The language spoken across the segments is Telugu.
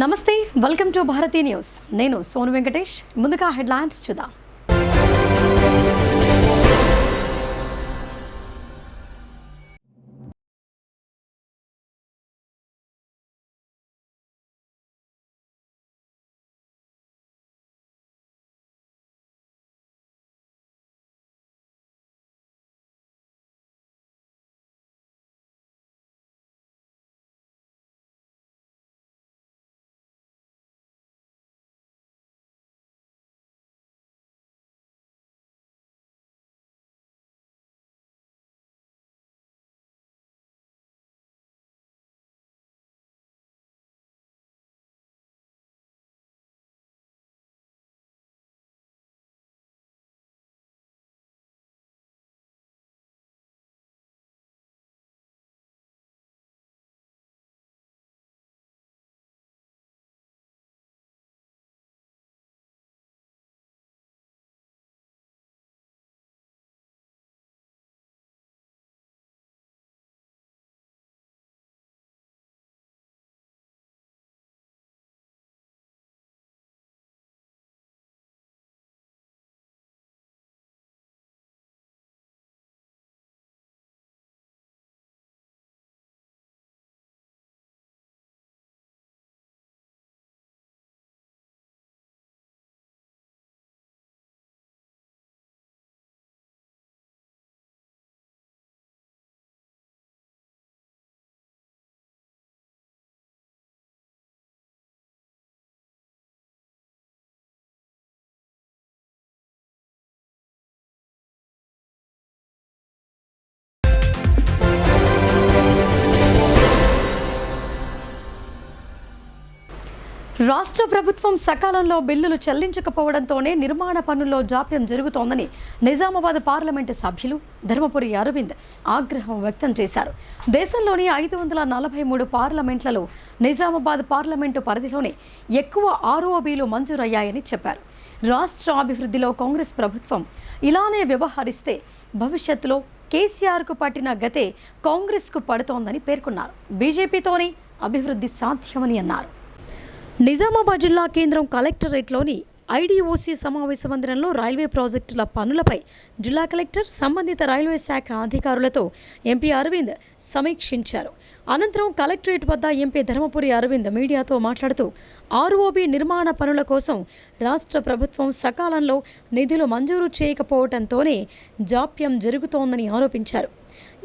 నమస్తే వెల్కమ్ టు భారతీ న్యూస్ నేను సోను వెంకటేష్ ముందుగా హెడ్లైన్స్ చూద్దాం రాష్ట్ర ప్రభుత్వం సకాలంలో బిల్లులు చెల్లించకపోవడంతోనే నిర్మాణ పనుల్లో జాప్యం జరుగుతోందని నిజామాబాద్ పార్లమెంటు సభ్యులు ధర్మపురి అరవింద్ ఆగ్రహం వ్యక్తం చేశారు. దేశంలోని 543 పార్లమెంట్లలో నిజామాబాద్ పార్లమెంటు పరిధిలోనే ఎక్కువ ఆర్ఓబీలు మంజూరయ్యాయని చెప్పారు. రాష్ట్ర అభివృద్ధిలో కాంగ్రెస్ ప్రభుత్వం ఇలానే వ్యవహరిస్తే భవిష్యత్తులో కేసీఆర్కు పట్టిన గతే కాంగ్రెస్కు పడుతోందని పేర్కొన్నారు. బీజేపీతోనే అభివృద్ధి సాధ్యమని అన్నారు. నిజామాబాద్ జిల్లా కేంద్రం కలెక్టరేట్లోని ఐడీఓసీ సమావేశ మందిరంలో రైల్వే ప్రాజెక్టుల పనులపై జిల్లా కలెక్టర్ సంబంధిత రైల్వే శాఖ అధికారులతో ఎంపీ అరవింద్ సమీక్షించారు. అనంతరం కలెక్టరేట్ వద్ద ఎంపీ ధర్మపురి అరవింద్ మీడియాతో మాట్లాడుతూ ఆర్ఓబీ నిర్మాణ పనుల కోసం రాష్ట్ర ప్రభుత్వం సకాలంలో నిధులు మంజూరు చేయకపోవడంతోనే జాప్యం జరుగుతోందని ఆరోపించారు.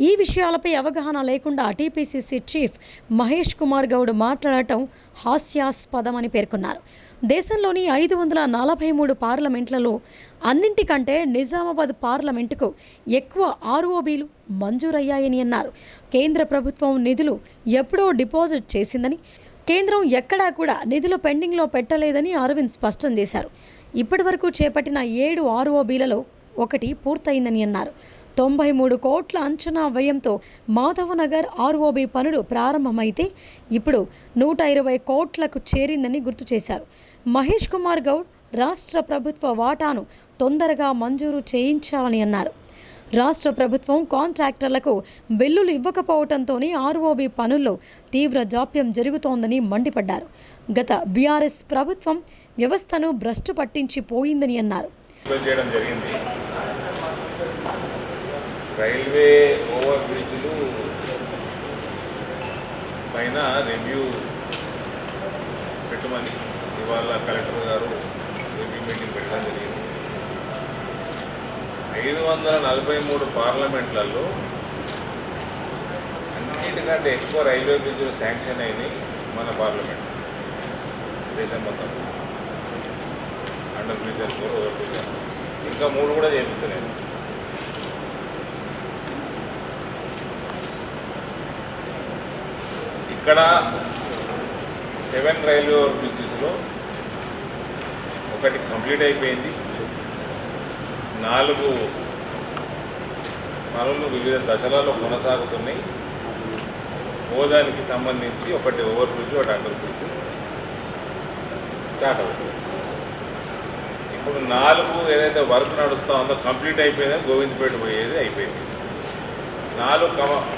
ఈ విషయాలపై అవగాహన లేకుండా టీపీసీసీ చీఫ్ మహేష్ కుమార్ గౌడ్ మాట్లాడటం హాస్యాస్పదమని పేర్కొన్నారు. దేశంలోని 543 పార్లమెంట్లలో అన్నింటికంటే నిజామాబాద్ పార్లమెంటుకు ఎక్కువ ఆర్ఓబీలు మంజూరయ్యాయని అన్నారు. కేంద్ర ప్రభుత్వం నిధులు ఎప్పుడో డిపాజిట్ చేసిందని, కేంద్రం ఎక్కడా కూడా నిధులు పెండింగ్లో పెట్టలేదని అరవింద్ స్పష్టం చేశారు. ఇప్పటి వరకు చేపట్టిన 7 ఆర్ఓబీలలో ఒకటి పూర్తయిందని అన్నారు. 93 కోట్ల అంచనా వ్యయంతో మాధవనగర్ ఆర్ఓబీ పనులు ప్రారంభమైతే ఇప్పుడు 120 కోట్లకు చేరిందని గుర్తు చేశారు. మహేష్ కుమార్ గౌడ్ రాష్ట్ర ప్రభుత్వ వాటాను తొందరగా మంజూరు చేయించాలని అన్నారు. రాష్ట్ర ప్రభుత్వం కాంట్రాక్టర్లకు బిల్లులు ఇవ్వకపోవడంతోనే ఆర్ఓబీ పనుల్లో తీవ్ర జాప్యం జరుగుతోందని మండిపడ్డారు. గత బీఆర్ఎస్ ప్రభుత్వం వ్యవస్థను భ్రష్టు పట్టించిపోయిందని అన్నారు. రైల్వే ఓవర్ బ్రిడ్జ్లు పైన రివ్యూ పెట్టమని ఇవాళ కలెక్టర్ గారు రివ్యూ మీటింగ్ పెట్టడం జరిగింది. 543 పార్లమెంట్లలో అన్నిటికంటే ఎక్కువ రైల్వే బ్రిడ్జ్లు శాంక్షన్ అయినాయి మన పార్లమెంట్. దేశం మొత్తం అండర్ బ్రిడ్జ్ అని ఓవర్ బ్రిడ్జ్ ఇంకా 3 కూడా చేపిస్తున్నాయి. ఇక్కడ 7 రైల్వే ఓవర్ బ్రిడ్జెస్లో ఒకటి కంప్లీట్ అయిపోయింది. 4 పనులు వివిధ దశలలో కొనసాగుతున్నాయి. హోదానికి సంబంధించి ఒకటి ఓవర్ బ్రిడ్జ్, ఒకటి అండర్ బ్రిడ్జ్ స్టార్ట్ అవుతుంది. ఇప్పుడు 4 ఏదైతే వర్క్ నడుస్తూ ఉందో కంప్లీట్ అయిపోయిందో గోవిందపేట పోయేది అయిపోయింది. 4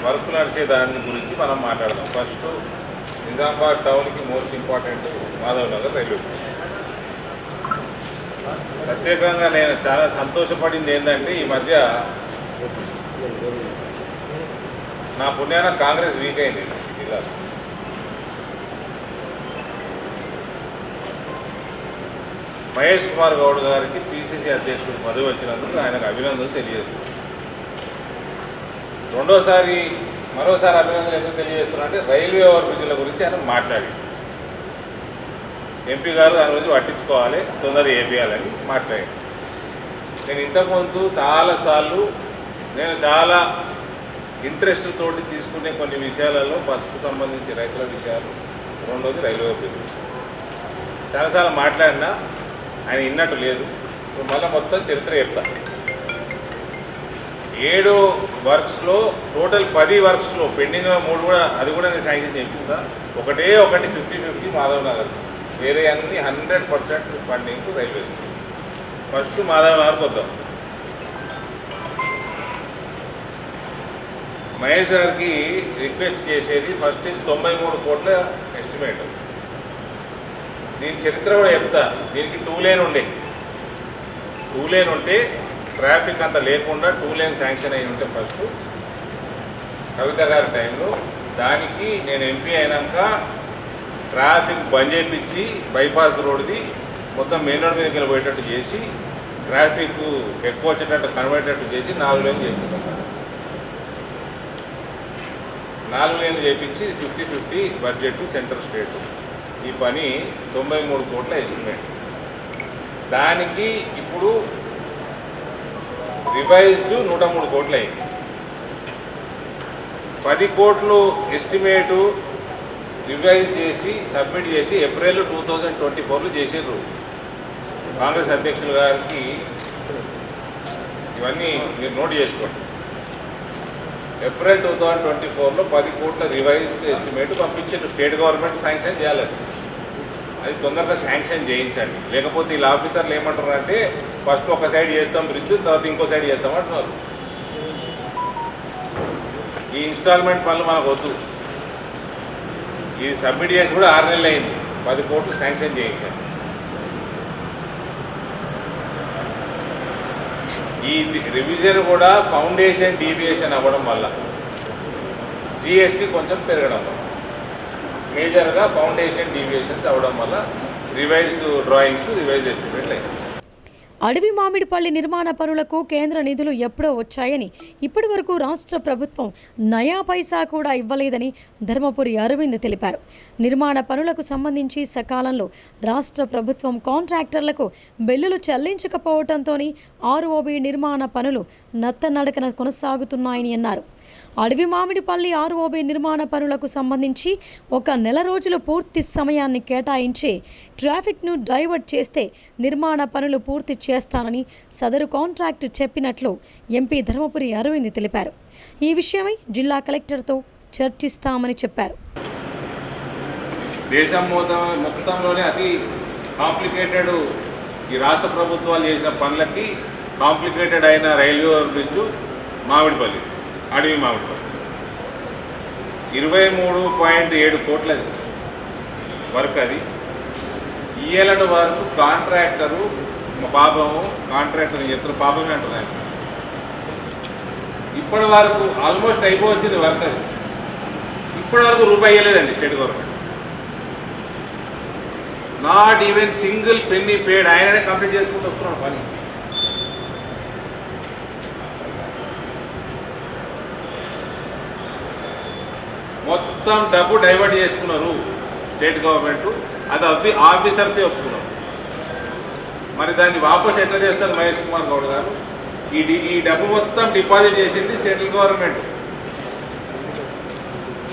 వర్క్ నడిచే దాని గురించి మనం మాట్లాడదాం. ఫస్ట్ నిజామాబాద్ టౌన్కి most important Madhav Nagar railway station. ప్రత్యేకంగా నేను చాలా సంతోషపడింది ఏంటంటే ఈ మధ్య నా పుణ్యాన కాంగ్రెస్ వీక్ అయింది జిల్లాలో. మహేష్ కుమార్ గౌడ్ గారికి పిసిసి అధ్యక్షుడు పదవి వచ్చినందుకు ఆయనకు అభినందనలు తెలియజేస్తున్నారు. మరోసారి అభినందనలు ఎందుకు తెలియజేస్తున్నారు అంటే రైల్వే ఓవర్ బ్రిడ్జ్ల గురించి ఆయన మాట్లాడి ఎంపీ గారు దాని గురించి పట్టించుకోవాలి, తొందరగా వేపియాలని మాట్లాడారు. నేను ఇంతకుముందు చాలాసార్లు చాలా ఇంట్రెస్ట్ తోటి తీసుకునే కొన్ని విషయాలలో ఫస్ట్కు సంబంధించి రైతుల విషయాలు, రెండోది రైల్వే బ్రిడ్జ్ చాలాసార్లు మాట్లాడినా ఆయన విన్నట్టు లేదు. ఇప్పుడు మళ్ళీ మొత్తం చరిత్ర చెప్తా. 7 వర్క్స్లో టోటల్ 10 వర్క్స్లో పెండింగ్ 3 కూడా అది కూడా నేను శాంక్షన్ చేపిస్తా. ఒకటి 50-50 మాధవ్ నగర్, వేరే అన్ని 100% ఫండింగ్ రైల్వేస్. ఫస్ట్ మాధవ్ నగర్కి వద్దాం. మహేష్ గారికి రిక్వెస్ట్ చేసేది ఫస్ట్ 93 కోట్ల ఎస్టిమేట్. దీని చరిత్ర కూడా చెప్తా. దీనికి 2 లేన్ ఉండే, 2 లేన్ ఉంటే ట్రాఫిక్ అంతా లేకుండా 2 లేన్ శాంక్షన్ అయి ఉంటే ఫస్ట్ కవిత గారి టైంలో. దానికి నేను ఎంపీ అయినాక ట్రాఫిక్ బంద్ చేయించి బైపాస్ రోడ్ది మొత్తం మెయిన్ రోడ్ మీదకి వెళ్ళిపోయేటట్టు చేసి ట్రాఫిక్ ఎక్కువ వచ్చేటట్టు కనబడేటట్టు చేసి 4 లేన్లు చేయించాను. 4 లేన్లు చేయించి 50-50 బడ్జెట్ సెంట్రల్ స్టేట్. ఈ పని 93 కోట్ల ఎస్టిమేట్. దానికి ఇప్పుడు రివైజ్డ్ 103 కోట్లు అయింది. 10 కోట్లు ఎస్టిమేటు రివైజ్ చేసి సబ్మిట్ చేసి ఏప్రిల్ 2024లో చేసారు. కాంగ్రెస్ అధ్యక్షులు గారికి ఇవన్నీ మీరు నోట్ చేసుకోండి. ఏప్రిల్ 2024లో 10 కోట్ల రివైజ్డ్ ఎస్టిమేట్ పంపించారు. స్టేట్ గవర్నమెంట్ శాంక్షన్ చేయాలి. అది తొందరగా శాంక్షన్ చేయించండి. లేకపోతే వీళ్ళ ఆఫీసర్లు ఏమంటారు అంటే ఫస్ట్ ఒక సైడ్ చేస్తాం బ్రిడ్జ్, తర్వాత ఇంకో సైడ్ చేస్తాం అంటున్నారు. ఈ ఇన్స్టాల్మెంట్ పనులు మనకు వద్దు. ఇది సబ్మిట్ చేసి కూడా 6 నెలలు అయింది. 10 కోట్లు శాంక్షన్ చేయించండి. ఈ రివిజన్ కూడా ఫౌండేషన్ డీవియేషన్ అవ్వడం వల్ల జిఎస్టీ కొంచెం పెరగడం వల్ల మేజర్గా ఫౌండేషన్ డీవియేషన్స్ అవ్వడం వల్ల రివైజ్డ్ డ్రాయింగ్స్, రివైజ్డ్ ఎస్టిమేట్లు అయ్యాయి. అడవి మామిడిపల్లి నిర్మాణ పనులకు కేంద్ర నిధులు ఎప్పుడో వచ్చాయని, ఇప్పటి వరకు రాష్ట్ర ప్రభుత్వం నయా పైసా కూడా ఇవ్వలేదని ధర్మపురి అరవింద్ తెలిపారు. నిర్మాణ పనులకు సంబంధించి సకాలంలో రాష్ట్ర ప్రభుత్వం కాంట్రాక్టర్లకు బిల్లులు చెల్లించకపోవడంతో ఆర్ఓబి నిర్మాణ పనులు నత్తనడకన కొనసాగుతున్నాయని అన్నారు. అడవి మామిడిపల్లి ఆర్ఓబి నిర్మాణ పనులకు సంబంధించి 1 నెల రోజులు పూర్తి సమయాన్ని కేటాయించి ట్రాఫిక్ను డైవర్ట్ చేస్తే నిర్మాణ పనులు పూర్తి చేస్తానని సదరు కాంట్రాక్ట్ చెప్పినట్లు ఎంపీ ధర్మపురి అరవింద్ తెలిపారు. ఈ విషయమై జిల్లా కలెక్టర్తో చర్చిస్తామని చెప్పారు. దేశం మొత్తంలోనే అతి కాంప్లికేటెడ్ ఈ రాష్ట్ర ప్రభుత్వాలు చేసిన పనులకి కాంప్లికేటెడ్ అయిన రైల్వే బ్రిడ్జ్ మామిడిపల్లి, అడవి మామిడిపల్లి 23.7 కోట్లది వర్క్. అది ఇయ్యేలటి వరకు కాంట్రాక్టరు మా పాపము, కాంట్రాక్టర్ చెప్తున్న పాపమే అంటున్నాను. ఇప్పటి వరకు ఆల్మోస్ట్ అయిపోవచ్చింది వర్క్. అది ఇప్పటి వరకు రూపాయి ఇవ్వలేదండి state government. Not even single penny paid. ఆయననే కంప్లీట్ చేసుకుంటూ వస్తున్నాడు పని. మొత్తం డబ్బు డైవర్ట్ చేసుకున్నారు స్టేట్ గవర్నమెంట్. అది ఆఫీసర్సే ఒప్పుకున్నారు. మరి దాన్ని వాపస్ ఎట్లా చేస్తారు మహేష్ కుమార్ గౌడ్ గారు? ఈ డబ్బు మొత్తం డిపాజిట్ చేసింది సెంట్రల్ గవర్నమెంట్.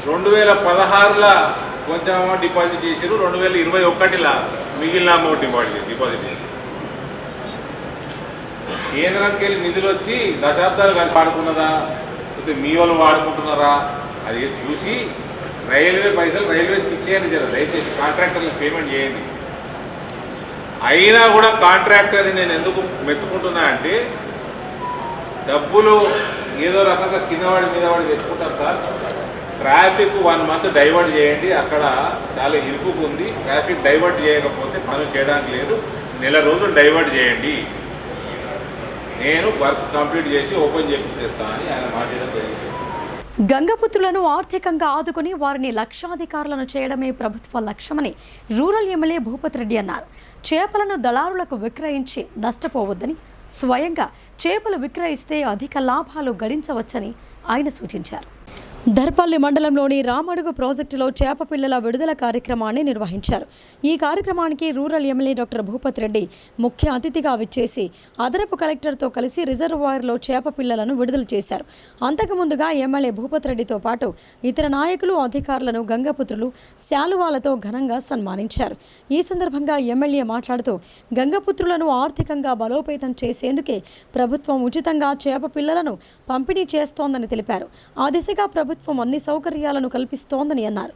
2016లో కొంచెం అమౌంట్ డిపాజిట్ చేసారు, 2021లో మిగిలిన అమౌంట్ డిపాజిట్ చేశారు. కేంద్రానికి వెళ్ళి నిధులు వచ్చి దశాబ్దాలు కలిసి వాడుకున్నదా, లేకపోతే మీ వాళ్ళు వాడుకుంటున్నారా అది చూసి రైల్వే పైసలు రైల్వేస్కి ఇచ్చేయండి. జర దయచేసి కాంట్రాక్టర్లకు పేమెంట్ చేయండి. అయినా కూడా కాంట్రాక్టర్ని నేను ఎందుకు మెచ్చుకుంటున్నా అంటే డబ్బులు ఏదో రకంగా కిందవాడి మీద వాడి తెచ్చుకుంటారు సార్. ట్రాఫిక్ 1 మంత్ డైవర్ట్ చేయండి, అక్కడ చాలా ఇరుకుగా ఉంది, ట్రాఫిక్ డైవర్ట్ చేయకపోతే పనులు చేయడానికి లేదు, నెల రోజులు డైవర్ట్ చేయండి, నేను వర్క్ కంప్లీట్ చేసి ఓపెన్ చేపిస్తాను అని ఆయన మాట్లాడడం జరిగింది. గంగపుత్రులను ఆర్థికంగా ఆదుకుని వారిని లక్షాధికారులను చేయడమే ప్రభుత్వ లక్ష్యమని రూరల్ ఎమ్మెల్యే భూపతి రెడ్డి అన్నారు. చేపలను దళారులకు విక్రయించి నష్టపోవద్దని, స్వయంగా చేపలు విక్రయిస్తే అధిక లాభాలు గడించవచ్చని ఆయన సూచించారు. దర్పల్లి మండలంలోని రామడుగు ప్రాజెక్టులో చేప పిల్లల విడుదల కార్యక్రమాన్ని నిర్వహించారు. ఈ కార్యక్రమానికి rural MLA doctor Bhupathi Reddy ముఖ్య అతిథిగా విచ్చేసి అదనపు కలెక్టర్తో కలిసి రిజర్వాయర్లో చేప పిల్లలను విడుదల చేశారు. అంతకుముందుగా ఎమ్మెల్యే భూపతి రెడ్డితో పాటు ఇతర నాయకులు, అధికారులను గంగపుత్రులు శాలువాలతో ఘనంగా సన్మానించారు. ఈ సందర్భంగా ఎమ్మెల్యే మాట్లాడుతూ గంగపుత్రులను ఆర్థికంగా బలోపేతం చేసేందుకే ప్రభుత్వం ఉచితంగా చేప పిల్లలను పంపిణీ చేస్తోందని తెలిపారు. ఆ దిశగా ప్రభుత్వం అన్ని సౌకర్యాలను కల్పిస్తోందని అన్నారు.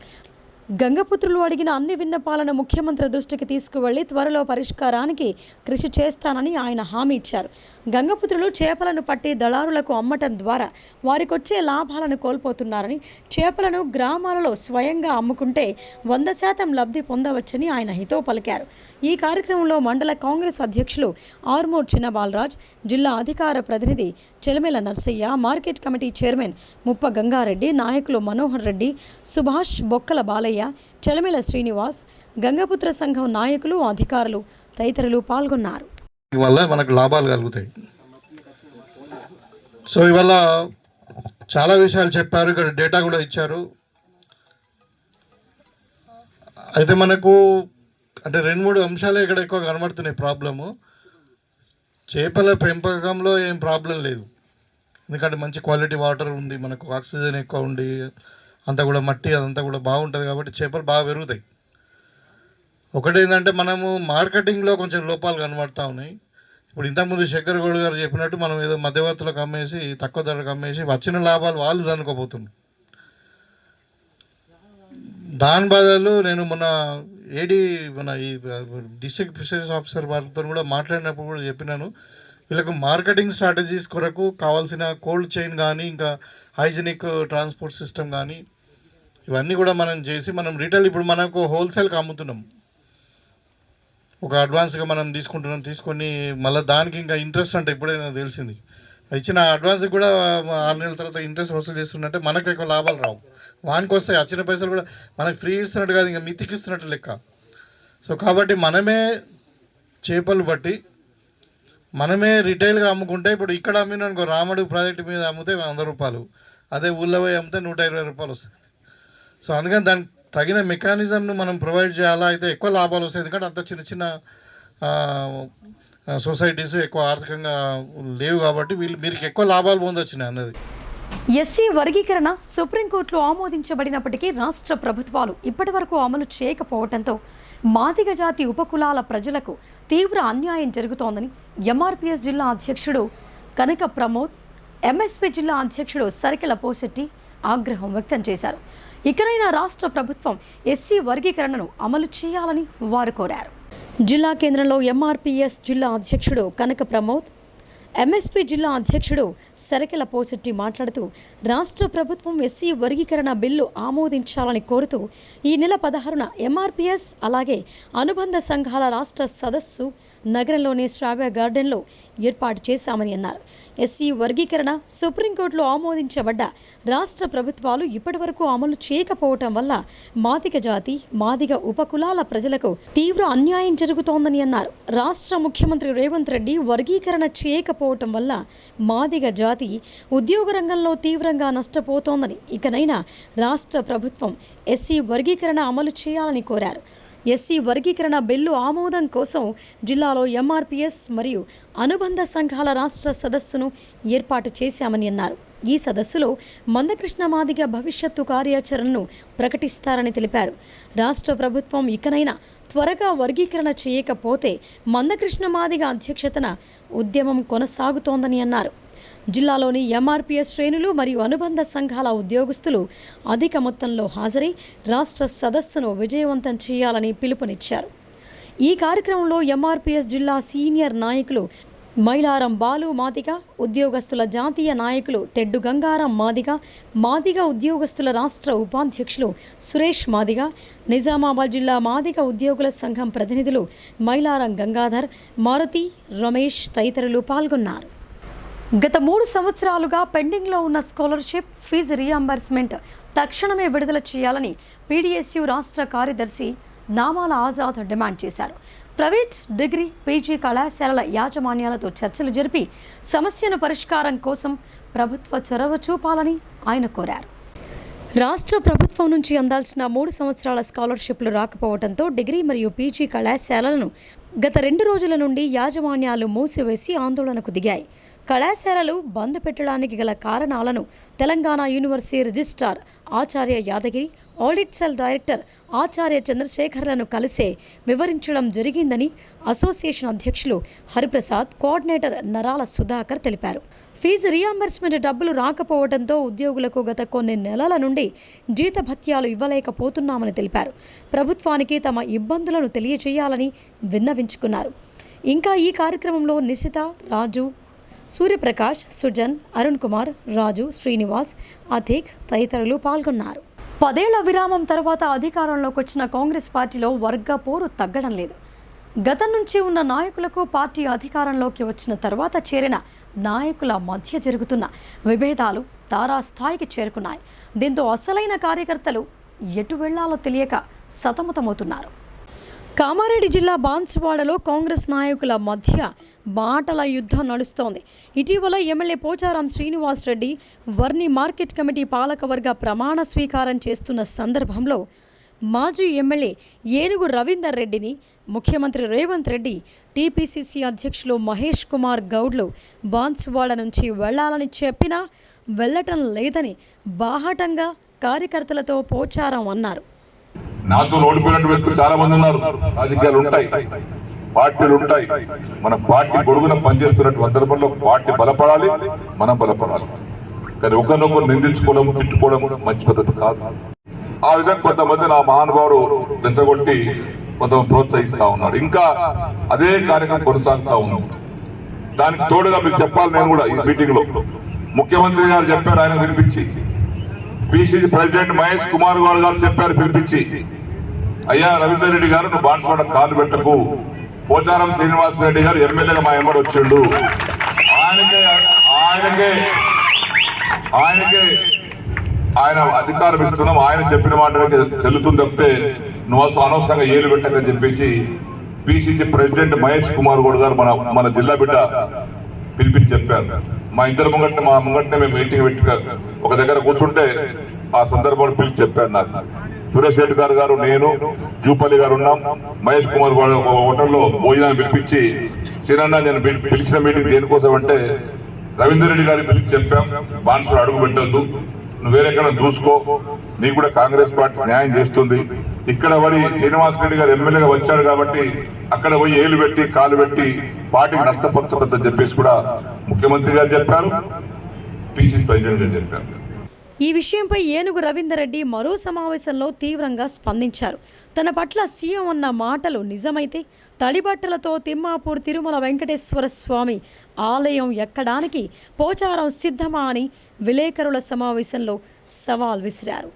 గంగపుత్రులు అడిగిన అన్ని విన్నపాలను ముఖ్యమంత్రి దృష్టికి తీసుకువెళ్లి త్వరలో పరిష్కారానికి కృషి చేస్తానని ఆయన హామీ ఇచ్చారు. గంగపుత్రులు చేపలను పట్టి దళారులకు అమ్మటం ద్వారా వారికొచ్చే లాభాలను కోల్పోతున్నారని, చేపలను గ్రామాలలో స్వయంగా అమ్ముకుంటే 100% లబ్ధి పొందవచ్చని ఆయన హితవు పలికారు. ఈ కార్యక్రమంలో మండల కాంగ్రెస్ అధ్యక్షులు ఆర్మూర్ చిన్న బాలరాజ్, జిల్లా అధికార ప్రతినిధి చెలమెల నర్సయ్య, మార్కెట్ కమిటీ చైర్మన్ ముప్ప గంగారెడ్డి, నాయకులు మనోహర్ రెడ్డి, సుభాష్, బొక్కల బాలయ్య, చెలమెల శ్రీనివాస్, గంగపుత్ర సంఘం నాయకులు, అధికారులు తదితరులు పాల్గొన్నారు. వల్ల మనకు లాభాలు కలుగుతాయి. సో ఇవాళ చాలా విషయాలు చెప్పారు, ఇక్కడ డేటా కూడా ఇచ్చారు. అయితే మనకు అంటే 2-3 అంశాలే ఇక్కడ ఎక్కువ కనబడుతున్నాయి. ప్రాబ్లము చేపల పెంపకంలో ఏం ప్రాబ్లం లేదు, ఎందుకంటే మంచి క్వాలిటీ వాటర్ ఉంది, మనకు ఆక్సిజన్ ఎక్కువ ఉండి అంతా కూడా మట్టి అదంతా కూడా బాగుంటుంది కాబట్టి చేపలు బాగా పెరుగుతాయి. ఒకటేంటంటే మనము మార్కెటింగ్లో కొంచెం లోపాలు కనబడుతూ ఉన్నాయి. ఇప్పుడు ఇంతకుముందు శేఖర్ గౌడ్ గారు చెప్పినట్టు మనం ఏదో మధ్యవర్తులకు అమ్మేసి తక్కువ ధరకు అమ్మేసి వచ్చిన లాభాలు వాళ్ళు దనుకోబోతున్నారు. దాని బదులు నేను మన ఈ డిస్ట్రిక్ట్ ఫిషరీస్ ఆఫీసర్ వారితో కూడా మాట్లాడినప్పుడు కూడా చెప్పినాను, వీళ్ళకు మార్కెటింగ్ స్ట్రాటజీస్ కొరకు కావాల్సిన కోల్డ్ చైన్ కానీ, ఇంకా హైజీనిక్ ట్రాన్స్పోర్ట్ సిస్టమ్ కానీ, ఇవన్నీ కూడా మనం చేసి మనం రిటైల్ ఇప్పుడు మనకు హోల్సేల్కి అమ్ముతున్నాం. ఒక అడ్వాన్స్గా మనం తీసుకొని మళ్ళీ దానికి ఇంకా ఇంట్రెస్ట్ అంటే ఇప్పుడే నాకు తెలిసింది, ఇచ్చిన అడ్వాన్స్కి కూడా 6 నెలల తర్వాత ఇంట్రెస్ట్ వసూలు చేస్తున్నట్టే మనకు ఎక్కువ లాభాలు రావు. వానికి వస్తాయి, వచ్చిన పైసలు కూడా మనకు ఫ్రీ ఇస్తున్నట్టు కాదు, ఇంకా మితికి ఇస్తున్నట్టు లెక్క. సో కాబట్టి మనమే చేపలు బట్టి మనమే రిటైల్గా అమ్ముకుంటే, ఇప్పుడు ఇక్కడ అమ్మిననుకో రామడుగు ప్రాజెక్టు మీద అమ్మితే 100 రూపాయలు, అదే ఊళ్ళో పోయి అమ్మితే 120 రూపాయలు వస్తుంది. సో అందుకని దానికి తగిన మెకానిజంను మనం ప్రొవైడ్ చేయాలా, అయితే ఎక్కువ లాభాలు వస్తాయి. ఎందుకంటే అంత చిన్న చిన్న సొసైటీస్ ఎక్కువ ఆర్థికంగా లేవు కాబట్టి మీరు ఎక్కువ లాభాలు పొందొచ్చినాయి అన్నది. ఎస్సీ వర్గీకరణ సుప్రీంకోర్టులో ఆమోదించబడినప్పటికీ రాష్ట్ర ప్రభుత్వాలు ఇప్పటివరకు అమలు చేయకపోవడంతో మాదిగ జాతి ఉపకులాల ప్రజలకు తీవ్ర అన్యాయం జరుగుతోందని ఎంఆర్పీఎస్ జిల్లా అధ్యక్షుడు కనక ప్రమోద్, ఎంఎస్పీ జిల్లా అధ్యక్షుడు సరికెల పోశెట్టి ఆగ్రహం వ్యక్తం చేశారు. ఇకనైనా రాష్ట్ర ప్రభుత్వం ఎస్సీ వర్గీకరణను అమలు చేయాలని వారు కోరారు. జిల్లా కేంద్రంలో ఎంఆర్పీఎస్ జిల్లా అధ్యక్షుడు కనక ప్రమోద్, ఎంఎస్పీ జిల్లా అధ్యక్షుడు సరికెల పోశెట్టి మాట్లాడుతూ రాష్ట్ర ప్రభుత్వం ఎస్సీ వర్గీకరణ బిల్లు ఆమోదించాలని కోరుతూ ఈ నెల 16న ఎంఆర్పీఎస్ అలాగే అనుబంధ సంఘాల రాష్ట్ర సదస్సు నగరంలోని శ్రావ్య గార్డెన్లో ఏర్పాటు చేశామని అన్నారు. ఎస్సీ వర్గీకరణ సుప్రీంకోర్టులో ఆమోదించబడ్డ రాష్ట్ర ప్రభుత్వాలు ఇప్పటివరకు అమలు చేయకపోవటం వల్ల మాదిగ జాతి, మాదిగ ఉపకులాల ప్రజలకు తీవ్ర అన్యాయం జరుగుతోందని అన్నారు. రాష్ట్ర ముఖ్యమంత్రి రేవంత్ రెడ్డి వర్గీకరణ చేయకపోవటం వల్ల మాదిగ జాతి ఉద్యోగ రంగంలో తీవ్రంగా నష్టపోతోందని, ఇకనైనా రాష్ట్ర ప్రభుత్వం ఎస్సీ వర్గీకరణ అమలు చేయాలని కోరారు. ఎస్సీ వర్గీకరణ బిల్లు ఆమోదం కోసం జిల్లాలో ఎంఆర్పీఎస్ మరియు అనుబంధ సంఘాల రాష్ట్ర సదస్సును ఏర్పాటు చేశామని అన్నారు. ఈ సదస్సులో మందకృష్ణ మాదిగ భవిష్యత్తు కార్యాచరణను ప్రకటిస్తారని తెలిపారు. రాష్ట్ర ప్రభుత్వం ఇకనైనా త్వరగా వర్గీకరణ చేయకపోతే మందకృష్ణ మాదిగ అధ్యక్షతన ఉద్యమం కొనసాగుతోందని అన్నారు. జిల్లాలోని ఎంఆర్పీఎస్ శ్రేణులు మరియు అనుబంధ సంఘాల ఉద్యోగస్తులు అధిక మొత్తంలో హాజరై రాష్ట్ర సదస్సును విజయవంతం చేయాలని పిలుపునిచ్చారు. ఈ కార్యక్రమంలో ఎంఆర్పీఎస్ జిల్లా సీనియర్ నాయకులు మైలారం బాలు మాదిగ ఉద్యోగస్తుల జాతీయ నాయకులు తెడ్డు గంగారం మాదిగ ఉద్యోగస్తుల రాష్ట్ర ఉపాధ్యక్షులు సురేష్ మాదిగ, నిజామాబాద్ జిల్లా మాదిగ ఉద్యోగుల సంఘం ప్రతినిధులు మైలారం గంగాధర్, మారుతి, రమేష్ తదితరులు పాల్గొన్నారు. గత 3 సంవత్సరాలుగా పెండింగ్లో ఉన్న స్కాలర్షిప్ ఫీజు రీయింబర్స్మెంట్ తక్షణమే విడుదల చేయాలని పీడీఎస్యూ రాష్ట్ర కార్యదర్శి నామాల ఆజాద్ డిమాండ్ చేశారు. ప్రైవేట్ డిగ్రీ, పీజీ కళాశాలల యాజమాన్యాలతో చర్చలు జరిపి సమస్యను పరిష్కారం కోసం ప్రభుత్వ చొరవ చూపాలని ఆయన కోరారు. రాష్ట్ర ప్రభుత్వం నుంచి అందాల్సిన 3 సంవత్సరాల స్కాలర్షిప్లు రాకపోవడంతో డిగ్రీ మరియు పీజీ కళాశాలలను గత 2 రోజుల నుండి యాజమాన్యాలు మూసివేసి ఆందోళనకు దిగాయి. కళాశాలలు బంద్ పెట్టడానికి గల కారణాలను తెలంగాణ యూనివర్సిటీ రిజిస్ట్రార్ ఆచార్య యాదగిరి, ఆడిట్ సెల్ డైరెక్టర్ ఆచార్య చంద్రశేఖర్లను కలిసే వివరించడం జరిగిందని అసోసియేషన్ అధ్యక్షులు హరిప్రసాద్, కోఆర్డినేటర్ నరాల సుధాకర్ తెలిపారు. ఫీజు రీయింబర్స్మెంట్ డబ్బులు రాకపోవడంతో ఉద్యోగులకు గత కొన్ని నెలల నుండి జీతభత్యాలు ఇవ్వలేకపోతున్నామని తెలిపారు. ప్రభుత్వానికి తమ ఇబ్బందులను తెలియజేయాలని విన్నవించుకున్నారు. ఇంకా ఈ కార్యక్రమంలో నిశిత, రాజు, సూర్యప్రకాష్, సుజన్, అరుణ్ కుమార్, రాజు, శ్రీనివాస్, అతీక్ తదితరులు పాల్గొన్నారు. 10 ఏళ్ల విరామం తర్వాత అధికారంలోకి వచ్చిన కాంగ్రెస్ పార్టీలో వర్గ పోరు తగ్గడం లేదు. గతం నుంచి ఉన్న నాయకులకు పార్టీ అధికారంలోకి వచ్చిన తర్వాత చేరిన నాయకుల మధ్య జరుగుతున్న విభేదాలు తారాస్థాయికి చేరుకున్నాయి. దీంతో అసలైన కార్యకర్తలు ఎటు వెళ్లాలో తెలియక సతమతమవుతున్నారు. కామారెడ్డి జిల్లా బాన్సువాడలో కాంగ్రెస్ నాయకుల మధ్య మాటల యుద్ధం నడుస్తోంది. ఇటీవల MLA Pocharam Srinivas Reddy Varni market committee పాలకవర్గ ప్రమాణ స్వీకారం చేస్తున్న సందర్భంలో మాజీ ఎమ్మెల్యే ఏనుగు రవీందర్ రెడ్డిని ముఖ్యమంత్రి రేవంత్ రెడ్డి, టీపీసీసీ అధ్యక్షులు మహేష్ కుమార్ గౌడ్లు బాన్సువాడ నుంచి వెళ్లాలని చెప్పినా వెళ్లటం లేదని బాహాటంగా కార్యకర్తలతో పోచారం అన్నారు. నాతో ఓడిపోయినట్టు వ్యక్తులు చాలా మంది ఉన్నారు. రాజకీయాలు ఉంటాయి, పార్టీలు ఉంటాయి. మన పార్టీ గొడుగున పనిచేస్తున్నట్టు సందర్భంలో పార్టీ బలపడాలి, మనం బలపడాలి. కానీ ఒకరినొకరు నిందించుకోవడం, తిట్టుకోవడం మంచి పద్ధతి కాదు. ఆ విధంగా కొంతమంది నా మహానుభావుడు రెచ్చగొట్టి కొంతమంది ప్రోత్సహిస్తా ఉన్నాడు. ఇంకా అదే కార్యక్రమం కొనసాగుతా ఉన్నాం. దానికి తోడుగా మీకు చెప్పాలి, నేను కూడా ఈ మీటింగ్ లో ముఖ్యమంత్రి గారు చెప్పారు, ఆయన వినిపించి పిసిసి ప్రెసిడెంట్ మహేష్ కుమార్ గారు చెప్పారు పిలిపించి, అయ్యా రవీందర్ రెడ్డి గారు నువ్వు బాన్సువాడ కాలు పెట్టకు, పోచారం శ్రీనివాస్ రెడ్డి గారు ఎమ్మెల్యేగా మా ఎంబడి వచ్చిండు, ఆయన అధికారం ఇస్తున్నాం, ఆయన చెప్పిన మాటలకి చెల్లుతుంది తప్పితే నువ్వు అసలు అనవసరంగా ఏలు పెట్టకని చెప్పేసి పిసిసి ప్రెసిడెంట్ మహేష్ కుమార్ గారు మన జిల్లా బిడ్డ పిలిపించి చెప్పారు. మా ఇద్దరు మా ముంగట్నే మేము మీటింగ్ పెట్టి ఒక దగ్గర కూర్చుంటే ఆ సందర్భంలో పిలిచి చెప్పారు. నాకు సురేష్ రెడ్డి గారు, నేను, జూపల్లి గారు ఉన్నాం. మహేష్ కుమార్ గారు ఒక హోటల్లో భోజనాన్ని పిలిపించి, సిరన్న నేను పిలిచిన మీటింగ్ దేనికోసం అంటే రవీందర్ రెడ్డి గారిని పిలిచి చెప్పాం, బాన్సువాడ అడుగు పెట్టద్దు, నువ్వు వేరెక్కడ చూసుకో, నీకు కూడా కాంగ్రెస్ పార్టీ న్యాయం చేస్తుంది. ఇక్కడ పడి శ్రీనివాస్ రెడ్డి గారు ఎమ్మెల్యేగా వచ్చాడు కాబట్టి అక్కడ పోయి ఏలు పెట్టి కాలు పెట్టి పార్టీకి నష్టపరచబద్దని చెప్పేసి కూడా ముఖ్యమంత్రి గారు చెప్పారు, పిసిసి ప్రెసిడెంట్ గారు చెప్పారు. ఈ విషయంపై ఏనుగు రవీందర్ రెడ్డి మరో సమావేశంలో తీవ్రంగా స్పందించారు. తన పట్ల సీఎం అన్న మాటలు నిజమైతే తడిబట్టలతో తిమ్మాపూర్ తిరుమల వెంకటేశ్వర స్వామి ఆలయం ఎక్కడానికి పోచారం సిద్ధమా అని విలేకరుల సమావేశంలో సవాల్ విసిరారు.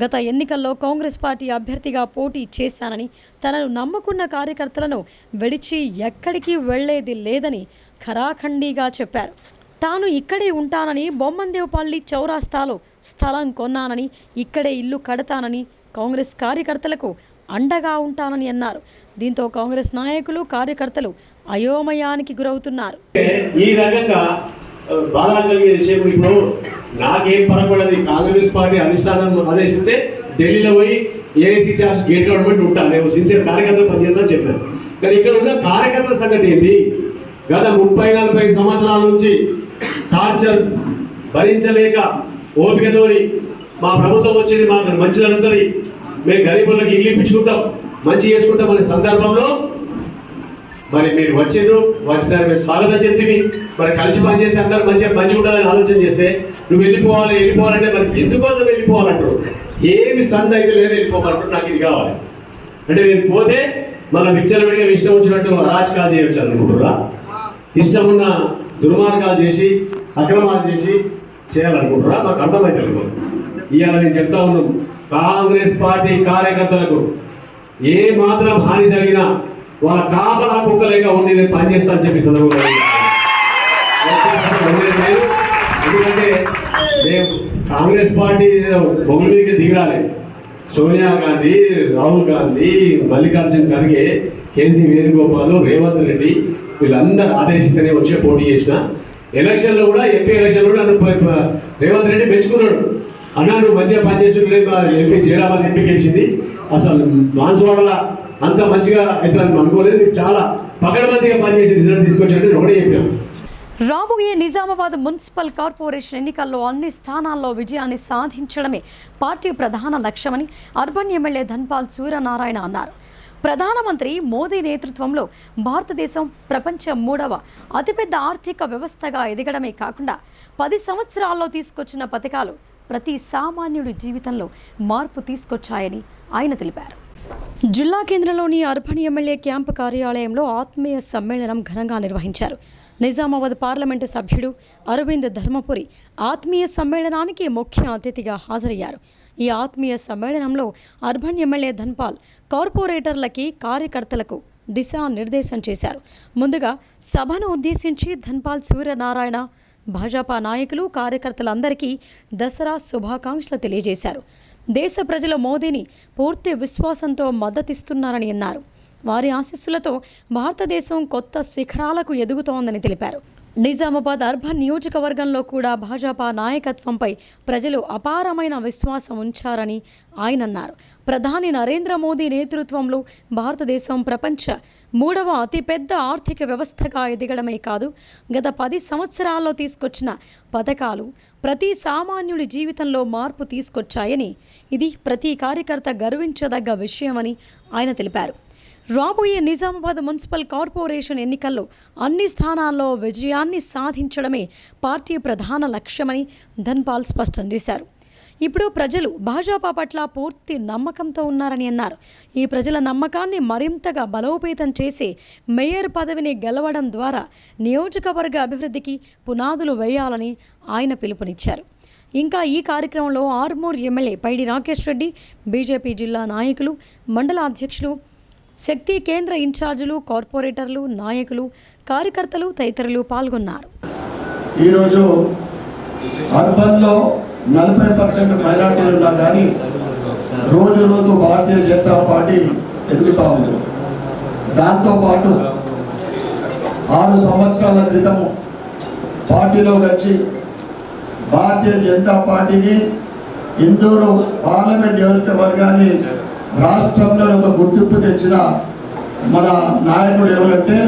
గత ఎన్నికల్లో కాంగ్రెస్ పార్టీ అభ్యర్థిగా పోటీ చేశానని, తనను నమ్ముకున్న కార్యకర్తలను విడిచి ఎక్కడికి వెళ్లేది లేదని ఖరాఖండీగా చెప్పారు. తాను ఇక్కడే ఉంటానని, బొమ్మందేవపల్లి చౌరాస్తాలో స్థలం కొన్నానని, ఇక్కడే ఇల్లు కడతానని, కాంగ్రెస్ కార్యకర్తలకు అండగా ఉంటానని అన్నారు. దీంతో కాంగ్రెస్ నాయకులు, కార్యకర్తలు అయోమయానికి గురవుతున్నారు. ఈ రకంగా బాధ కలిగే విషయం ఇప్పుడు నాకేం పరపడదు. కాంగ్రెస్ పార్టీ అధిష్టానం ఆదేశిస్తే ఢిల్లీలో పోయి ఏఐసిసి ఆఫీస్ గేట్ గవర్నమెంట్ ఉంటాను, నేను సిన్సియర్ కార్యకర్తలు పనిచేస్తానని చెప్పాను. కానీ ఇక్కడ ఉన్న కార్యకర్తల సంగతి ఏంటి? గత 30-40 సంవత్సరాల నుంచి టార్చర్ భరించలేక ఓపికతోని మా ప్రభుత్వం వచ్చింది, మాకు మంచి జరుగుతుంది, మేము గరీబులకు ఇల్లు ఇప్పించుకుంటాం, మంచి చేసుకుంటాం అనే సందర్భంలో మరి మీరు వచ్చిండ్రు, వచ్చిన మేము స్వాగతం చెప్తుంది. మరి కలిసి పనిచేస్తే అందరూ మంచిగా ఉండాలని ఆలోచన చేస్తే నువ్వు వెళ్ళిపోవాలంటే మరి ఎందుకోసం వెళ్ళిపోవాలంటారు? ఏమి సంద అయితే లేదు, వెళ్ళిపోవాలంటారు. నాకు ఇది కావాలి అంటే నేను పోతే మన పిక్చర్ పెడిగా ఇష్టం వచ్చినట్టు రాజకాలు చేయొచ్చు అనుకుంటురా? ఇష్టం ఉన్న దుర్మార్గాలు చేసి అక్రమాలు చేసి చేయాలనుకుంటారా? మాకు అర్థమవుతుంది. ఇవాళ నేను చెప్తా ఉన్నాను, కాంగ్రెస్ పార్టీ కార్యకర్తలకు ఏ మాత్రం హాని జరిగినా వాళ్ళ కాపలా కుక్కలేక ఉండి నేను పనిచేస్తానని చెప్పి సందర్భంగా ఎందుకంటే మేము కాంగ్రెస్ పార్టీ బొగుల మీదకి దిగిరాలి. సోనియా గాంధీ, రాహుల్ గాంధీ, మల్లికార్జున ఖర్గే, కేసీ వేణుగోపాల్, రేవంత్ రెడ్డి వీళ్ళందరూ ఆదేశిస్తేనే వచ్చే పోటీ చేసిన ఎలక్షన్లో కూడా ఎంపీ ఎలక్షన్లో కూడా నన్ను రేవంత్ రెడ్డి మెచ్చుకున్నాడు. అన్నా నువ్వు మంచిగా పనిచేస్తుంటే ఎంపీ జైరాబాద్ ఎంపీ గెలిచింది, అసలు మాన్సువాడలా అంత మంచిగా అయితే అనుకోలేదు, నీకు చాలా పకడ్బందీగా పనిచేసి రిజల్ట్ తీసుకొచ్చినట్టు నేను ఒకటే చెప్పాను. రాబోయే నిజామాబాద్ మున్సిపల్ కార్పొరేషన్ ఎన్నికల్లో అన్ని స్థానాల్లో విజయాన్ని సాధించడమే పార్టీ ప్రధాన లక్ష్యమని అర్బన్ ఎమ్మెల్యే ధన్పాల్ సూర్యనారాయణ అన్నారు. ప్రధానమంత్రి మోదీ నేతృత్వంలో భారతదేశం ప్రపంచ 3వ అతిపెద్ద ఆర్థిక వ్యవస్థగా ఎదగడమే కాకుండా 10 సంవత్సరాల్లో తీసుకొచ్చిన పథకాలు ప్రతి సామాన్యుడి జీవితంలో మార్పు తీసుకొచ్చాయని ఆయన తెలిపారు. జిల్లా కేంద్రంలోని అర్బన్ ఎమ్మెల్యే క్యాంపు కార్యాలయంలో ఆత్మీయ సమ్మేళనం ఘనంగా నిర్వహించారు. నిజామాబాద్ పార్లమెంటు సభ్యుడు అరవింద్ ధర్మపురి ఆత్మీయ సమ్మేళనానికి ముఖ్య అతిథిగా హాజరయ్యారు. ఈ ఆత్మీయ సమ్మేళనంలో అర్బన్ ఎమ్మెల్యే ధన్పాల్ కార్పొరేటర్లకి, కార్యకర్తలకు దిశానిర్దేశం చేశారు. ముందుగా సభను ఉద్దేశించి ధన్పాల్ సూర్యనారాయణ భాజపా నాయకులు, కార్యకర్తలందరికీ దసరా శుభాకాంక్షలు తెలియజేశారు. దేశ ప్రజలు మోదీని పూర్తి విశ్వాసంతో మద్దతిస్తున్నారని అన్నారు. వారి ఆశీస్సులతో భారతదేశం కొత్త శిఖరాలకు ఎదుగుతోందని తెలిపారు. నిజామాబాద్ అర్బన్ నియోజకవర్గంలో కూడా భాజపా నాయకత్వంపై ప్రజలు అపారమైన విశ్వాసం ఉంచారని ఆయన అన్నారు. ప్రధాని నరేంద్ర మోదీ నేతృత్వంలో భారతదేశం ప్రపంచ 3వ అతిపెద్ద ఆర్థిక వ్యవస్థగా ఎదగడమే కాదు, గత 10 సంవత్సరాల్లో తీసుకొచ్చిన పథకాలు ప్రతి సామాన్యుడి జీవితంలో మార్పు తీసుకొచ్చాయని, ఇది ప్రతి కార్యకర్త గర్వించదగ్గ విషయమని ఆయన తెలిపారు. రాబోయే నిజామాబాద్ మున్సిపల్ కార్పొరేషన్ ఎన్నికల్లో అన్ని స్థానాల్లో విజయాన్ని సాధించడమే పార్టీ ప్రధాన లక్ష్యమని ధన్పాల్ స్పష్టం చేశారు. ఇప్పుడు ప్రజలు భాజపా పట్ల పూర్తి నమ్మకంతో ఉన్నారని అన్నారు. ఈ ప్రజల నమ్మకాన్ని మరింతగా బలోపేతం చేసి మేయర్ పదవిని గెలవడం ద్వారా నియోజకవర్గ అభివృద్ధికి పునాదులు వేయాలని ఆయన పిలుపునిచ్చారు. ఇంకా ఈ కార్యక్రమంలో ఆర్మూర్ ఎమ్మెల్యే పైడి రాకేష్ రెడ్డి, బీజేపీ జిల్లా నాయకులు, మండల అధ్యక్షులు, శక్తి కేంద్ర ఇన్ఛార్జీలు, కార్పొరేటర్లు, నాయకులు, కార్యకర్తలు తదితరులు పాల్గొన్నారు. ఈరోజు అర్బన్లో 40% మైనార్టీలు ఉన్నా కానీ రోజు రోజు భారతీయ జనతా పార్టీ ఎదుగుతూ ఉంది. దాంతోపాటు 6 సంవత్సరాల క్రితము పార్టీలో వచ్చి భారతీయ జనతా పార్టీని ఇందూరు పార్లమెంట్ నియోజకవర్గాన్ని రాష్ట్రంలో ఒక గుర్తింపు తెచ్చిన మన నాయకుడు ఎవరంటే